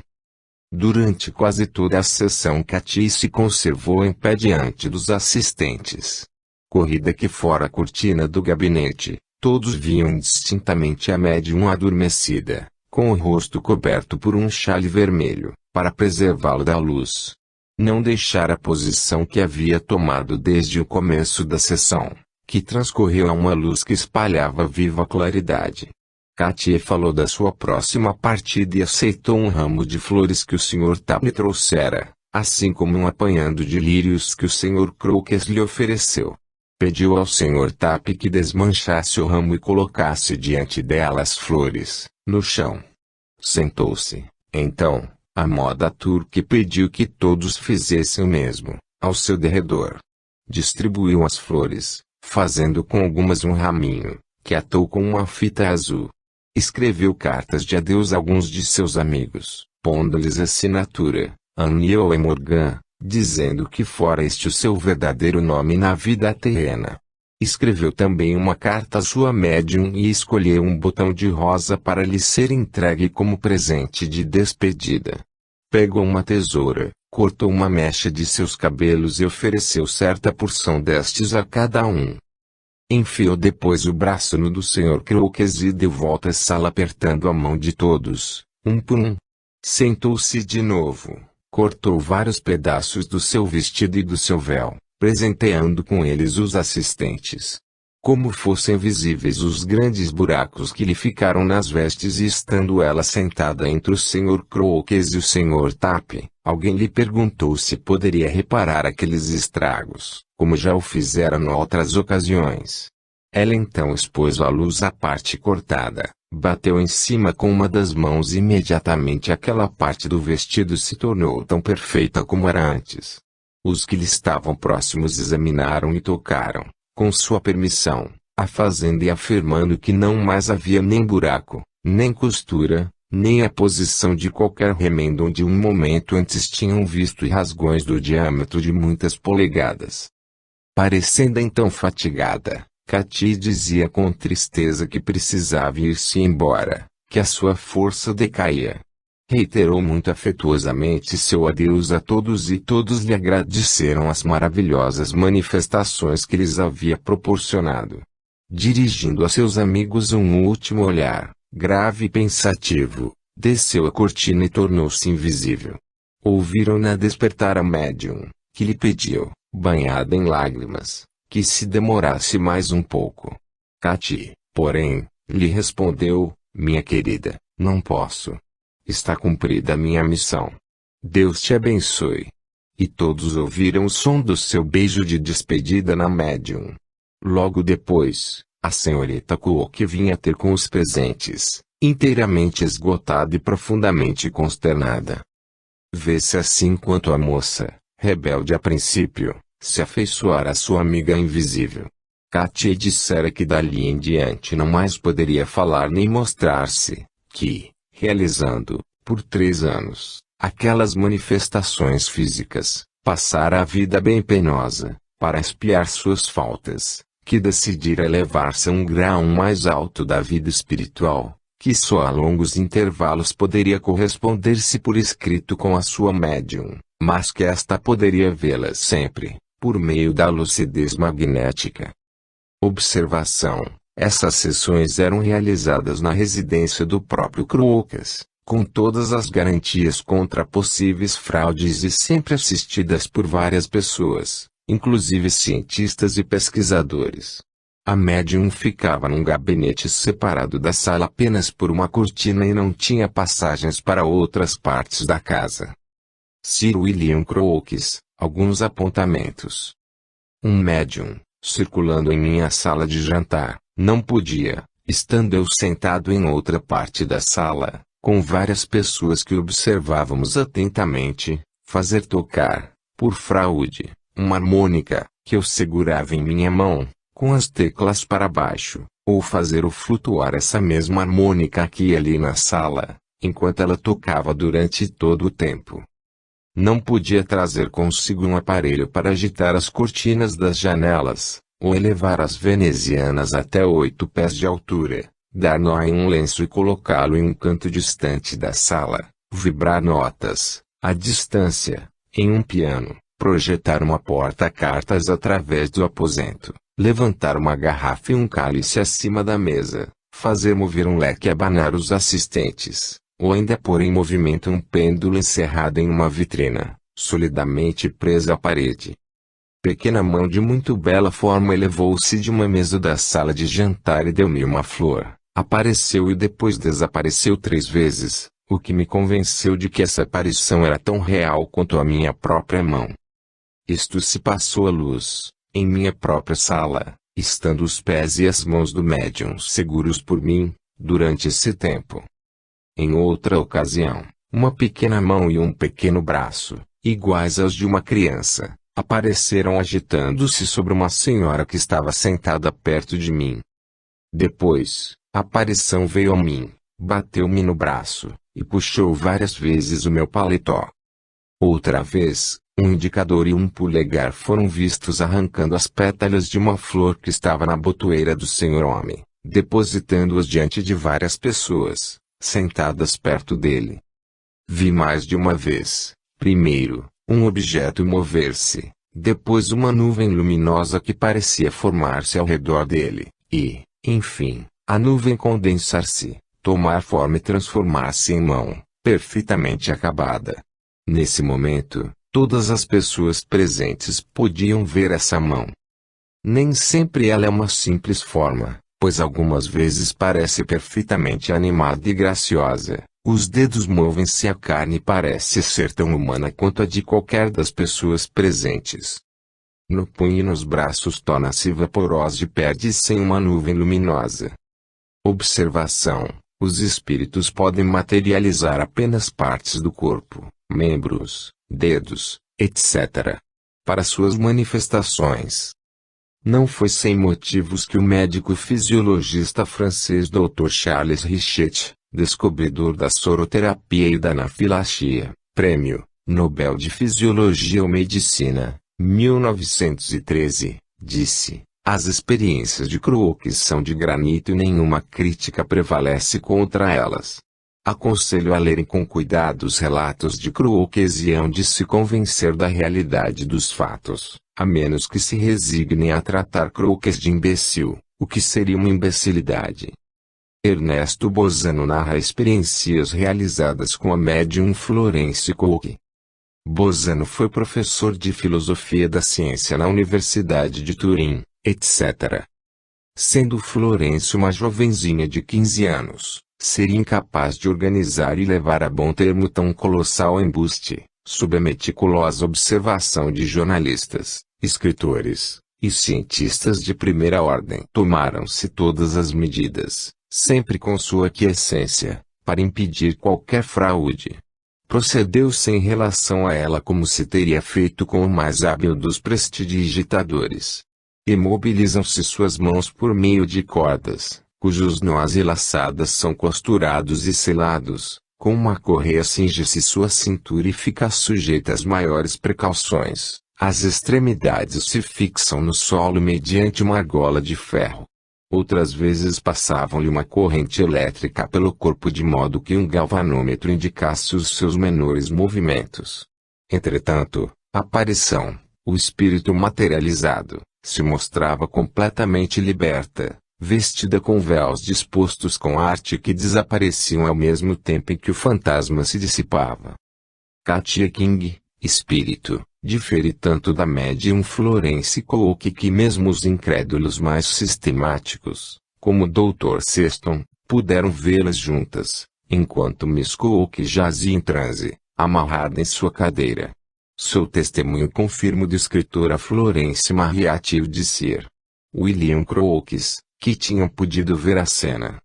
Durante quase toda a sessão Katia se conservou em pé diante dos assistentes. Corrida que fora a cortina do gabinete, todos viam distintamente a médium adormecida, com o rosto coberto por um xale vermelho, para preservá-lo da luz. Não deixara a posição que havia tomado desde o começo da sessão, que transcorreu a uma luz que espalhava viva claridade. Katia falou da sua próxima partida e aceitou um ramo de flores que o Sr. Tapp lhe trouxera, assim como um apanhado de lírios que o Sr. Crookes lhe ofereceu. Pediu ao Sr. Tapp que desmanchasse o ramo e colocasse diante dela as flores, no chão. Sentou-se, então, à moda turca e pediu que todos fizessem o mesmo, ao seu derredor. Distribuiu as flores, fazendo com algumas um raminho, que atou com uma fita azul. Escreveu cartas de adeus a alguns de seus amigos, pondo-lhes assinatura, Aniel e Morgan, dizendo que fora este o seu verdadeiro nome na vida terrena. Escreveu também uma carta à sua médium e escolheu um botão de rosa para lhe ser entregue como presente de despedida. Pegou uma tesoura, cortou uma mecha de seus cabelos e ofereceu certa porção destes a cada um. Enfiou depois o braço no do Sr. Crookes e deu volta à sala apertando a mão de todos, um por um. Sentou-se de novo, cortou vários pedaços do seu vestido e do seu véu, presenteando com eles os assistentes. Como fossem visíveis os grandes buracos que lhe ficaram nas vestes e estando ela sentada entre o Sr. Crookes e o Sr. Tapp, alguém lhe perguntou se poderia reparar aqueles estragos, como já o fizera em outras ocasiões. Ela então expôs à luz a parte cortada, bateu em cima com uma das mãos e imediatamente aquela parte do vestido se tornou tão perfeita como era antes. Os que lhe estavam próximos examinaram e tocaram, com sua permissão, a fazenda e afirmando que não mais havia nem buraco, nem costura, nem a posição de qualquer remendo onde um momento antes tinham visto rasgões do diâmetro de muitas polegadas. Parecendo então fatigada, Katy dizia com tristeza que precisava ir-se embora, que a sua força decaía. Reiterou muito afetuosamente seu adeus a todos e todos lhe agradeceram as maravilhosas manifestações que lhes havia proporcionado. Dirigindo a seus amigos um último olhar, grave e pensativo, desceu a cortina e tornou-se invisível. Ouviram-na despertar a médium, que lhe pediu, banhada em lágrimas, que se demorasse mais um pouco. Katy, porém, lhe respondeu, minha querida, não posso. Está cumprida a minha missão. Deus te abençoe. E todos ouviram o som do seu beijo de despedida na médium. Logo depois, a senhorita Cook vinha ter com os presentes, inteiramente esgotada e profundamente consternada. Vê-se assim quanto a moça, rebelde a princípio, se afeiçoara à sua amiga invisível. Katy dissera que dali em diante não mais poderia falar nem mostrar-se, que, realizando, por 3 anos, aquelas manifestações físicas, passara a vida bem penosa, para expiar suas faltas, que decidira elevar-se a um grau mais alto da vida espiritual, que só a longos intervalos poderia corresponder-se por escrito com a sua médium, mas que esta poderia vê-la sempre, por meio da lucidez magnética. Observação: essas sessões eram realizadas na residência do próprio Crocus, com todas as garantias contra possíveis fraudes e sempre assistidas por várias pessoas, inclusive cientistas e pesquisadores. A médium ficava num gabinete separado da sala apenas por uma cortina e não tinha passagens para outras partes da casa. Sir William Crocus, alguns apontamentos. Um médium, circulando em minha sala de jantar, não podia, estando eu sentado em outra parte da sala, com várias pessoas que observávamos atentamente, fazer tocar, por fraude, uma harmônica, que eu segurava em minha mão, com as teclas para baixo, ou fazer-o flutuar essa mesma harmônica aqui e ali na sala, enquanto ela tocava durante todo o tempo. Não podia trazer consigo um aparelho para agitar as cortinas das janelas, ou elevar as venezianas até 8 pés de altura, dar nó em um lenço e colocá-lo em um canto distante da sala, vibrar notas, à distância, em um piano, projetar uma porta-cartas através do aposento, levantar uma garrafa e um cálice acima da mesa, fazer mover um leque e abanar os assistentes, ou ainda pôr em movimento um pêndulo encerrado em uma vitrina, solidamente presa à parede. Pequena mão de muito bela forma elevou-se de uma mesa da sala de jantar e deu-me uma flor, apareceu e depois desapareceu 3 vezes, o que me convenceu de que essa aparição era tão real quanto a minha própria mão. Isto se passou à luz, em minha própria sala, estando os pés e as mãos do médium seguros por mim, durante esse tempo. Em outra ocasião, uma pequena mão e um pequeno braço, iguais aos de uma criança, apareceram agitando-se sobre uma senhora que estava sentada perto de mim. Depois, a aparição veio a mim, bateu-me no braço, e puxou várias vezes o meu paletó. Outra vez, um indicador e um polegar foram vistos arrancando as pétalas de uma flor que estava na botoeira do senhor homem, depositando-as diante de várias pessoas, sentadas perto dele. Vi mais de uma vez, primeiro, um objeto mover-se, depois uma nuvem luminosa que parecia formar-se ao redor dele, e, enfim, a nuvem condensar-se, tomar forma e transformar-se em mão, perfeitamente acabada. Nesse momento, todas as pessoas presentes podiam ver essa mão. Nem sempre ela é uma simples forma, pois algumas vezes parece perfeitamente animada e graciosa. Os dedos movem-se e a carne parece ser tão humana quanto a de qualquer das pessoas presentes. No punho e nos braços torna-se vaporosa e perde-se em uma nuvem luminosa. Observação: os espíritos podem materializar apenas partes do corpo, membros, dedos, etc. para suas manifestações. Não foi sem motivos que o médico fisiologista francês Dr. Charles Richet, descobridor da soroterapia e da anafilaxia, Prêmio Nobel de Fisiologia ou Medicina, 1913, disse: as experiências de Crookes são de granito e nenhuma crítica prevalece contra elas. Aconselho a lerem com cuidado os relatos de Crookes e hão de se convencer da realidade dos fatos, a menos que se resignem a tratar Crookes de imbecil, o que seria uma imbecilidade. Ernesto Bozano narra experiências realizadas com a médium Florence Cook. Bozano foi professor de filosofia da ciência na Universidade de Turim, etc. Sendo Florence uma jovenzinha de 15 anos, seria incapaz de organizar e levar a bom termo tão colossal embuste, sob a meticulosa observação de jornalistas, escritores e cientistas de primeira ordem. Tomaram-se todas as medidas, sempre com sua quiescência, para impedir qualquer fraude. Procedeu-se em relação a ela como se teria feito com o mais hábil dos prestidigitadores. Imobilizam-se suas mãos por meio de cordas, cujos nós e laçadas são costurados e selados, com uma correia cinge-se sua cintura e fica sujeita às maiores precauções. As extremidades se fixam no solo mediante uma argola de ferro. Outras vezes passavam-lhe uma corrente elétrica pelo corpo de modo que um galvanômetro indicasse os seus menores movimentos. Entretanto, a aparição, o espírito materializado, se mostrava completamente liberta, vestida com véus dispostos com arte que desapareciam ao mesmo tempo em que o fantasma se dissipava. Katia King, espírito, difere tanto da médium Florence Cook que mesmo os incrédulos mais sistemáticos, como Dr. Sexton, puderam vê-las juntas, enquanto Miss Cook jazia em transe, amarrada em sua cadeira. Seu testemunho confirma o de escritora Florence Marriott de Sir William Crookes, que tinham podido ver a cena.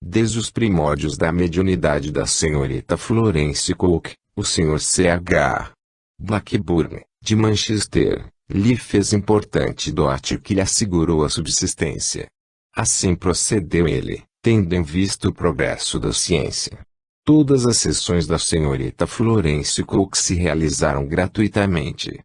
Desde os primórdios da mediunidade da senhorita Florence Cook, o Sr. C.H. Blackburn, de Manchester, lhe fez importante dote que lhe assegurou a subsistência. Assim procedeu ele, tendo em vista o progresso da ciência. Todas as sessões da senhorita Florence Cook se realizaram gratuitamente.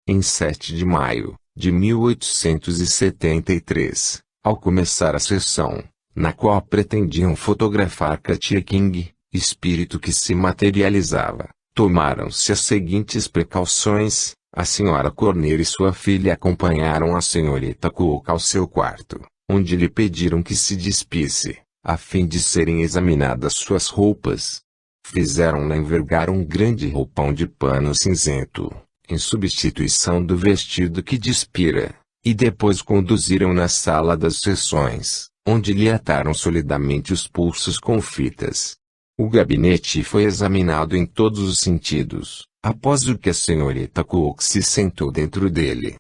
Em 7 de maio, de 1873, ao começar a sessão, na qual pretendiam fotografar Katia King, espírito que se materializava, tomaram-se as seguintes precauções: a senhora Corner e sua filha acompanharam a senhorita Cook ao seu quarto, onde lhe pediram que se despisse, a fim de serem examinadas suas roupas. Fizeram-na envergar um grande roupão de pano cinzento, em substituição do vestido que despira, e depois conduziram na sala das sessões, onde lhe ataram solidamente os pulsos com fitas. O gabinete foi examinado em todos os sentidos, após o que a senhorita Cook se sentou dentro dele.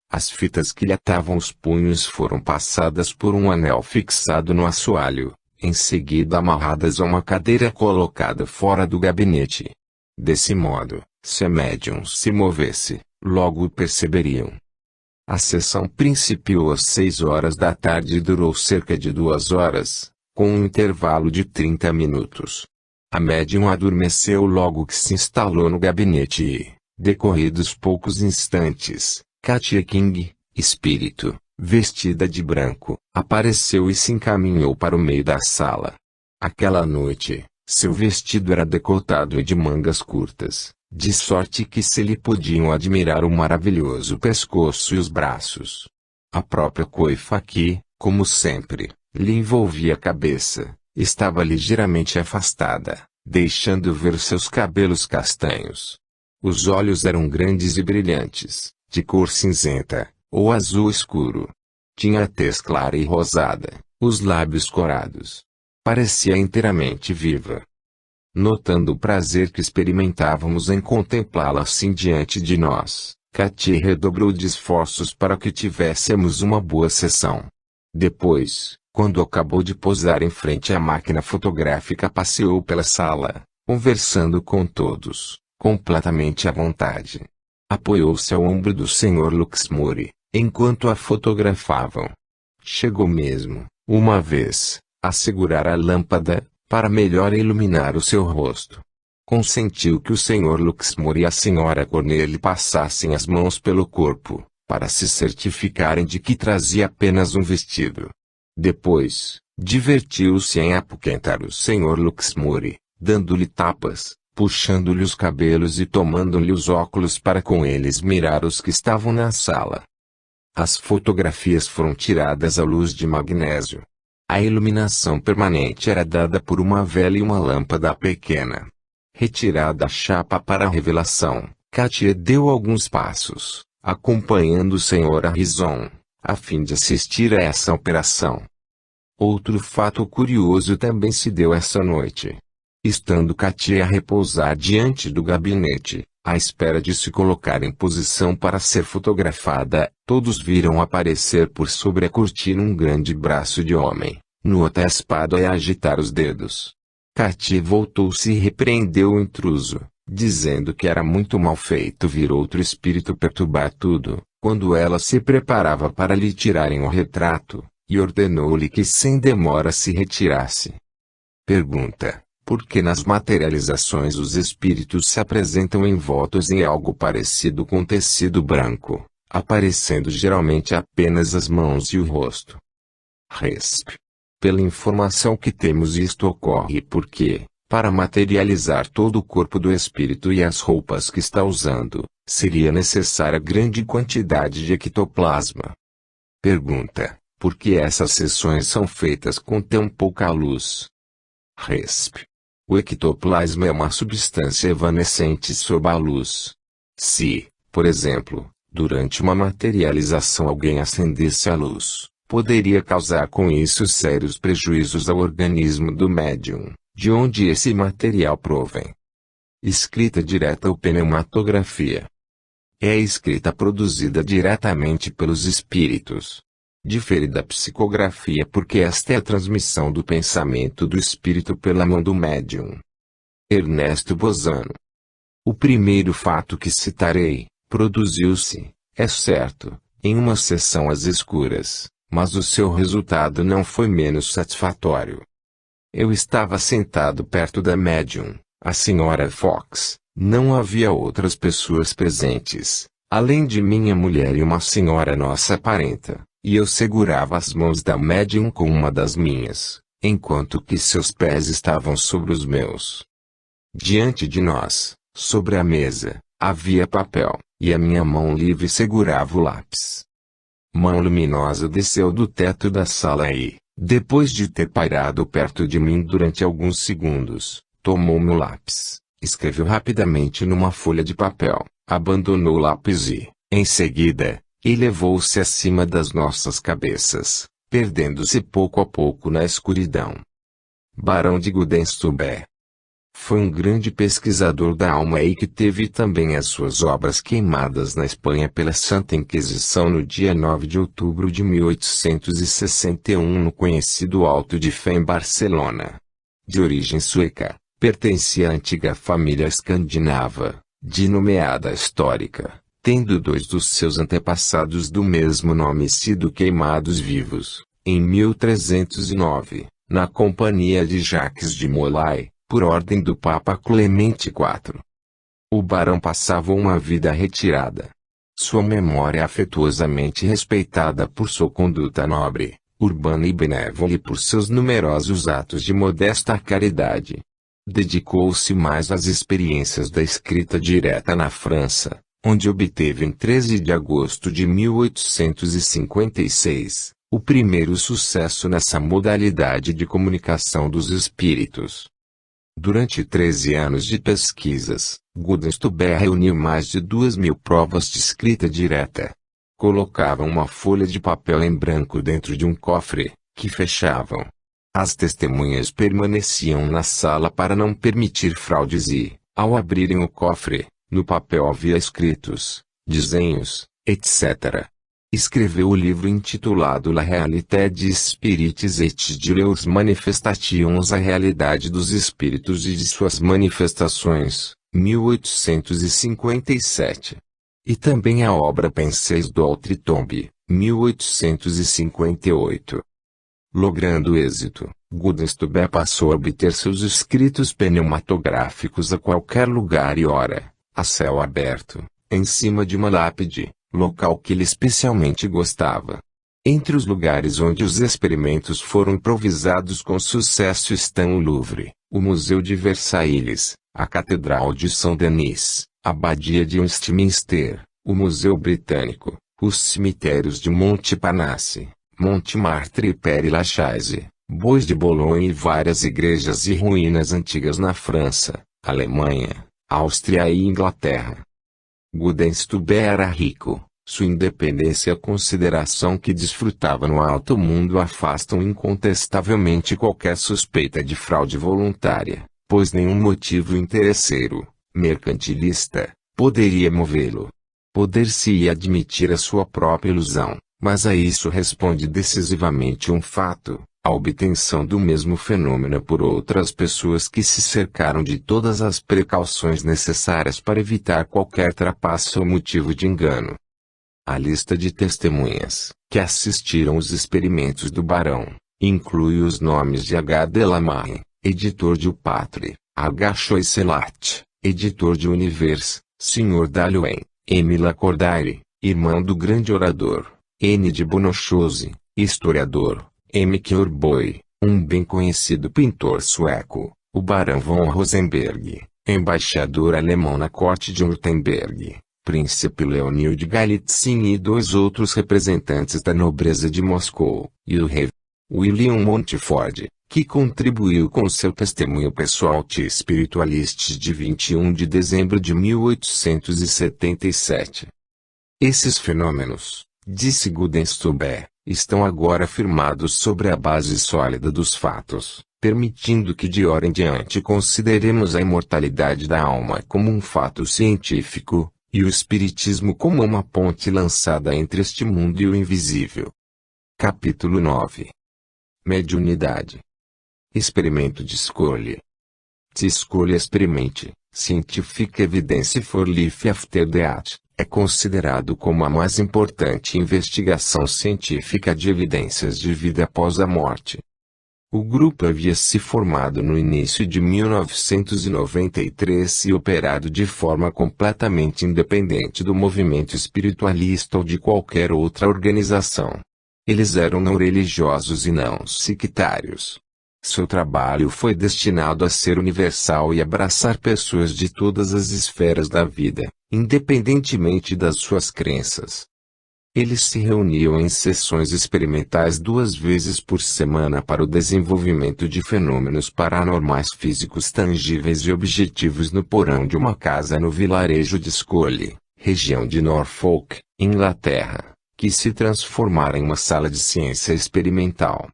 As fitas que lhe atavam os punhos foram passadas por um anel fixado no assoalho, em seguida amarradas a uma cadeira colocada fora do gabinete. Desse modo, se a médium se movesse, logo o perceberiam. A sessão principiou às 6 horas da tarde e durou cerca de 2 horas, com um intervalo de 30 minutos. A médium adormeceu logo que se instalou no gabinete e, decorridos poucos instantes, Katia King, espírito, vestida de branco, apareceu e se encaminhou para o meio da sala. Aquela noite, seu vestido era decotado e de mangas curtas, de sorte que se lhe podiam admirar o maravilhoso pescoço e os braços. A própria coifa que, como sempre, lhe envolvia a cabeça, estava ligeiramente afastada, deixando ver seus cabelos castanhos. Os olhos eram grandes e brilhantes, de cor cinzenta, ou azul escuro. Tinha a tez clara e rosada, os lábios corados. Parecia inteiramente viva. Notando o prazer que experimentávamos em contemplá-la assim diante de nós, Katia redobrou de esforços para que tivéssemos uma boa sessão. Depois, quando acabou de posar em frente à máquina fotográfica, passeou pela sala, conversando com todos, completamente à vontade. Apoiou-se ao ombro do Sr. Luxmore, enquanto a fotografavam. Chegou mesmo, uma vez, a segurar a lâmpada, para melhor iluminar o seu rosto. Consentiu que o Sr. Luxmore e a Sra. Cornell passassem as mãos pelo corpo, para se certificarem de que trazia apenas um vestido. Depois, divertiu-se em apoquentar o Sr. Luxmore, dando-lhe tapas, puxando-lhe os cabelos e tomando-lhe os óculos para com eles mirar os que estavam na sala. As fotografias foram tiradas à luz de magnésio. A iluminação permanente era dada por uma vela e uma lâmpada pequena. Retirada a chapa para a revelação, Katia deu alguns passos, acompanhando o Sr. Harrison, a fim de assistir a essa operação. Outro fato curioso também se deu essa noite. Estando Katia a repousar diante do gabinete, à espera de se colocar em posição para ser fotografada, todos viram aparecer por sobre a cortina um grande braço de homem, nu até a espada e agitar os dedos. Katia voltou-se e repreendeu o intruso, dizendo que era muito mal feito vir outro espírito perturbar tudo, quando ela se preparava para lhe tirarem o retrato, e ordenou-lhe que sem demora se retirasse. Pergunta: por que nas materializações os espíritos se apresentam envoltos em algo parecido com tecido branco, aparecendo geralmente apenas as mãos e o rosto? Resp. Pela informação que temos, isto ocorre porque, para materializar todo o corpo do espírito e as roupas que está usando, seria necessária grande quantidade de ectoplasma. Pergunta: por que essas sessões são feitas com tão pouca luz? Resp. O ectoplasma é uma substância evanescente sob a luz. Se, por exemplo, durante uma materialização alguém acendesse a luz, poderia causar com isso sérios prejuízos ao organismo do médium, de onde esse material provém. Escrita direta ou pneumatografia. É a escrita produzida diretamente pelos espíritos. Difere da psicografia porque esta é a transmissão do pensamento do espírito pela mão do médium. Ernesto Bozano. O primeiro fato que citarei, produziu-se, é certo, em uma sessão às escuras, mas o seu resultado não foi menos satisfatório. Eu estava sentado perto da médium, a Sra. Fox, não havia outras pessoas presentes, além de minha mulher e uma senhora nossa parenta. E eu segurava as mãos da médium com uma das minhas, enquanto que seus pés estavam sobre os meus. Diante de nós, sobre a mesa, havia papel, e a minha mão livre segurava o lápis. Mão luminosa desceu do teto da sala e, depois de ter pairado perto de mim durante alguns segundos, tomou meu lápis, escreveu rapidamente numa folha de papel, abandonou o lápis e, em seguida, elevou-se acima das nossas cabeças, perdendo-se pouco a pouco na escuridão. Barão de Gudenstubé. Foi um grande pesquisador da alma e que teve também as suas obras queimadas na Espanha pela Santa Inquisição no dia 9 de outubro de 1861 no conhecido Alto de Fé em Barcelona. De origem sueca, pertencia à antiga família escandinava, denomeada histórica, tendo dois dos seus antepassados do mesmo nome sido queimados vivos, em 1309, na companhia de Jacques de Molay, por ordem do Papa Clemente IV. O barão passava uma vida retirada. Sua memória é afetuosamente respeitada por sua conduta nobre, urbana e benévola e por seus numerosos atos de modesta caridade. Dedicou-se mais às experiências da escrita direta na França, onde obteve em 13 de agosto de 1856, o primeiro sucesso nessa modalidade de comunicação dos espíritos. Durante 13 anos de pesquisas, Gudenstubé reuniu mais de 2.000 provas de escrita direta. Colocava uma folha de papel em branco dentro de um cofre, que fechavam. As testemunhas permaneciam na sala para não permitir fraudes e, ao abrirem o cofre, no papel havia escritos, desenhos, etc. Escreveu o livro intitulado La Réalité des Spirites et de leurs Manifestations, a realidade dos espíritos e de suas manifestações, 1857. E também a obra Penseis do Altritombe, 1858. Logrando êxito, Gudenstube passou a obter seus escritos pneumatográficos a qualquer lugar e hora, a céu aberto, em cima de uma lápide, local que ele especialmente gostava. Entre os lugares onde os experimentos foram improvisados com sucesso estão o Louvre, o Museu de Versailles, a Catedral de Saint-Denis, a Abadia de Westminster, o Museu Britânico, os cemitérios de Montparnasse, Montmartre e Père-Lachaise, Bois de Boulogne e várias igrejas e ruínas antigas na França, Alemanha, Áustria e Inglaterra. Gudenstube era rico, sua independência e a consideração que desfrutava no alto mundo afastam incontestavelmente qualquer suspeita de fraude voluntária, pois nenhum motivo interesseiro, mercantilista, poderia movê-lo. Poder-se-ia admitir a sua própria ilusão, mas a isso responde decisivamente um fato: a obtenção do mesmo fenômeno por outras pessoas que se cercaram de todas as precauções necessárias para evitar qualquer trapaça ou motivo de engano. A lista de testemunhas, que assistiram os experimentos do barão, inclui os nomes de H. Delamarre, editor de O Patre, H. Choiselat, editor de Univers, Sr. Dallouen, M. Lacordaire, irmão do grande orador, N. de Bonochose, historiador, M. Kjörboy, um bem conhecido pintor sueco, o barão von Rosenberg, embaixador alemão na corte de Württemberg, príncipe Leonid Galitzin e dois outros representantes da nobreza de Moscou, e o rei William Montford, que contribuiu com seu testemunho pessoal T. Spiritualistes de 21 de dezembro de 1877. Esses fenômenos, disse Gudenstube, estão agora firmados sobre a base sólida dos fatos, permitindo que de hora em diante consideremos a imortalidade da alma como um fato científico, e o espiritismo como uma ponte lançada entre este mundo e o invisível. Capítulo 9. Mediunidade. Experimento de escolha. Se escolha experimente, scientific evidence for life after death, é considerado como a mais importante investigação científica de evidências de vida após a morte. O grupo havia se formado no início de 1993 e operado de forma completamente independente do movimento espiritualista ou de qualquer outra organização. Eles eram não religiosos e não sectários. Seu trabalho foi destinado a ser universal e abraçar pessoas de todas as esferas da vida, independentemente das suas crenças. Eles se reuniam em sessões experimentais 2 vezes por semana para o desenvolvimento de fenômenos paranormais físicos tangíveis e objetivos no porão de uma casa no vilarejo de Scully, região de Norfolk, Inglaterra, que se transformara em uma sala de ciência experimental.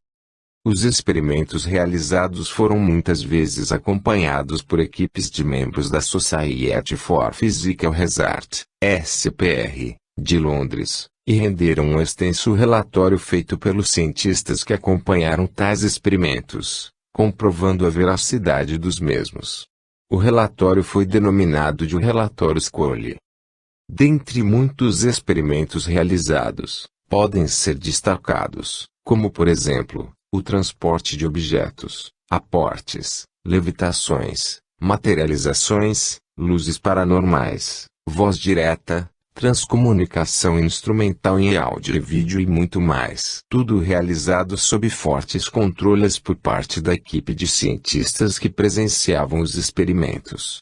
Os experimentos realizados foram muitas vezes acompanhados por equipes de membros da Society for Physical Research, SPR, de Londres, e renderam um extenso relatório feito pelos cientistas que acompanharam tais experimentos, comprovando a veracidade dos mesmos. O relatório foi denominado de o Relatório Scully. Dentre muitos experimentos realizados, podem ser destacados, como por exemplo, o transporte de objetos, aportes, levitações, materializações, luzes paranormais, voz direta, transcomunicação instrumental em áudio e vídeo e muito mais. Tudo realizado sob fortes controles por parte da equipe de cientistas que presenciavam os experimentos.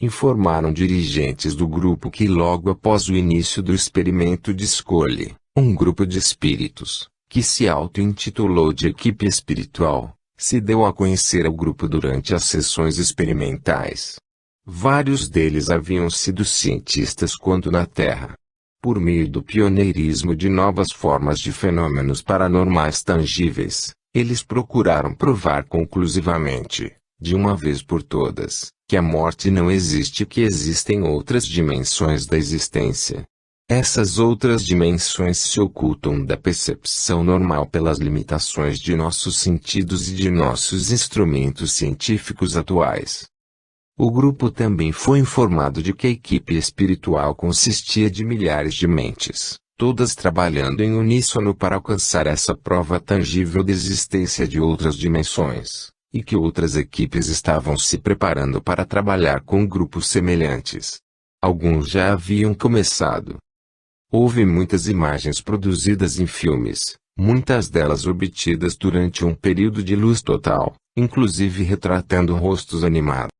Informaram dirigentes do grupo que logo após o início do experimento de Scully, um grupo de espíritos, que se auto-intitulou de equipe espiritual, se deu a conhecer ao grupo durante as sessões experimentais. Vários deles haviam sido cientistas quando na Terra. Por meio do pioneirismo de novas formas de fenômenos paranormais tangíveis, eles procuraram provar conclusivamente, de uma vez por todas, que a morte não existe e que existem outras dimensões da existência. Essas outras dimensões se ocultam da percepção normal pelas limitações de nossos sentidos e de nossos instrumentos científicos atuais. O grupo também foi informado de que a equipe espiritual consistia de milhares de mentes, todas trabalhando em uníssono para alcançar essa prova tangível da existência de outras dimensões, e que outras equipes estavam se preparando para trabalhar com grupos semelhantes. Alguns já haviam começado. Houve muitas imagens produzidas em filmes, muitas delas obtidas durante um período de luz total, inclusive retratando rostos animados.